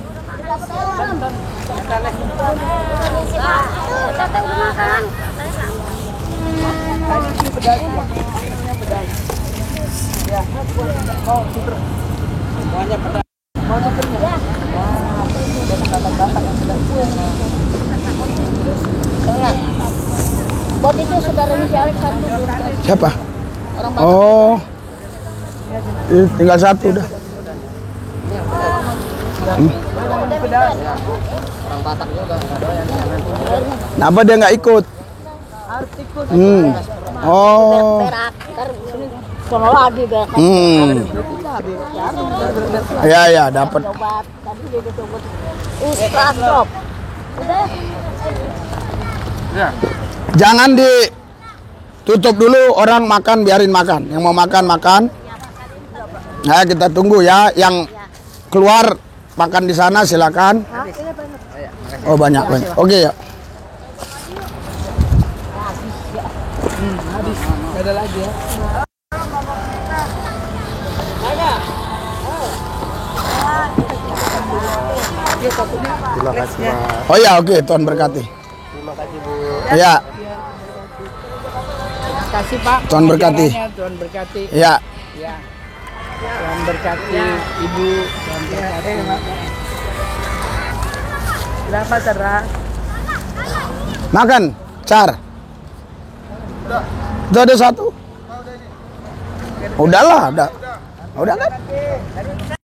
Buat itu saudaranya si Alex 1. Siapa? Oh, tinggal 1 udah. Kenapa dia nggak ikut? Oh. Sono lagi berak. Ya, dapat. Obat tadi dia coba. Stop. Udah. Jangan ditutup dulu, orang makan biarin makan. Yang mau makan makan. Nah, kita tunggu ya. Yang keluar makan di sana silakan. Oh banyak. Oke ya. Ada lagi ya. Terima kasih, Pak. Oh ya, oke, Tuhan berkati. Terima kasih, Bu. Ya, Terima kasih Pak. Tuhan berkati. Tuhan berkati. Ya. Ya. Tuhan berkati Ibu. Tuhan berkati. Berapa Tera? Makan, Car. Udah ada 1. Udahlah, udah kan?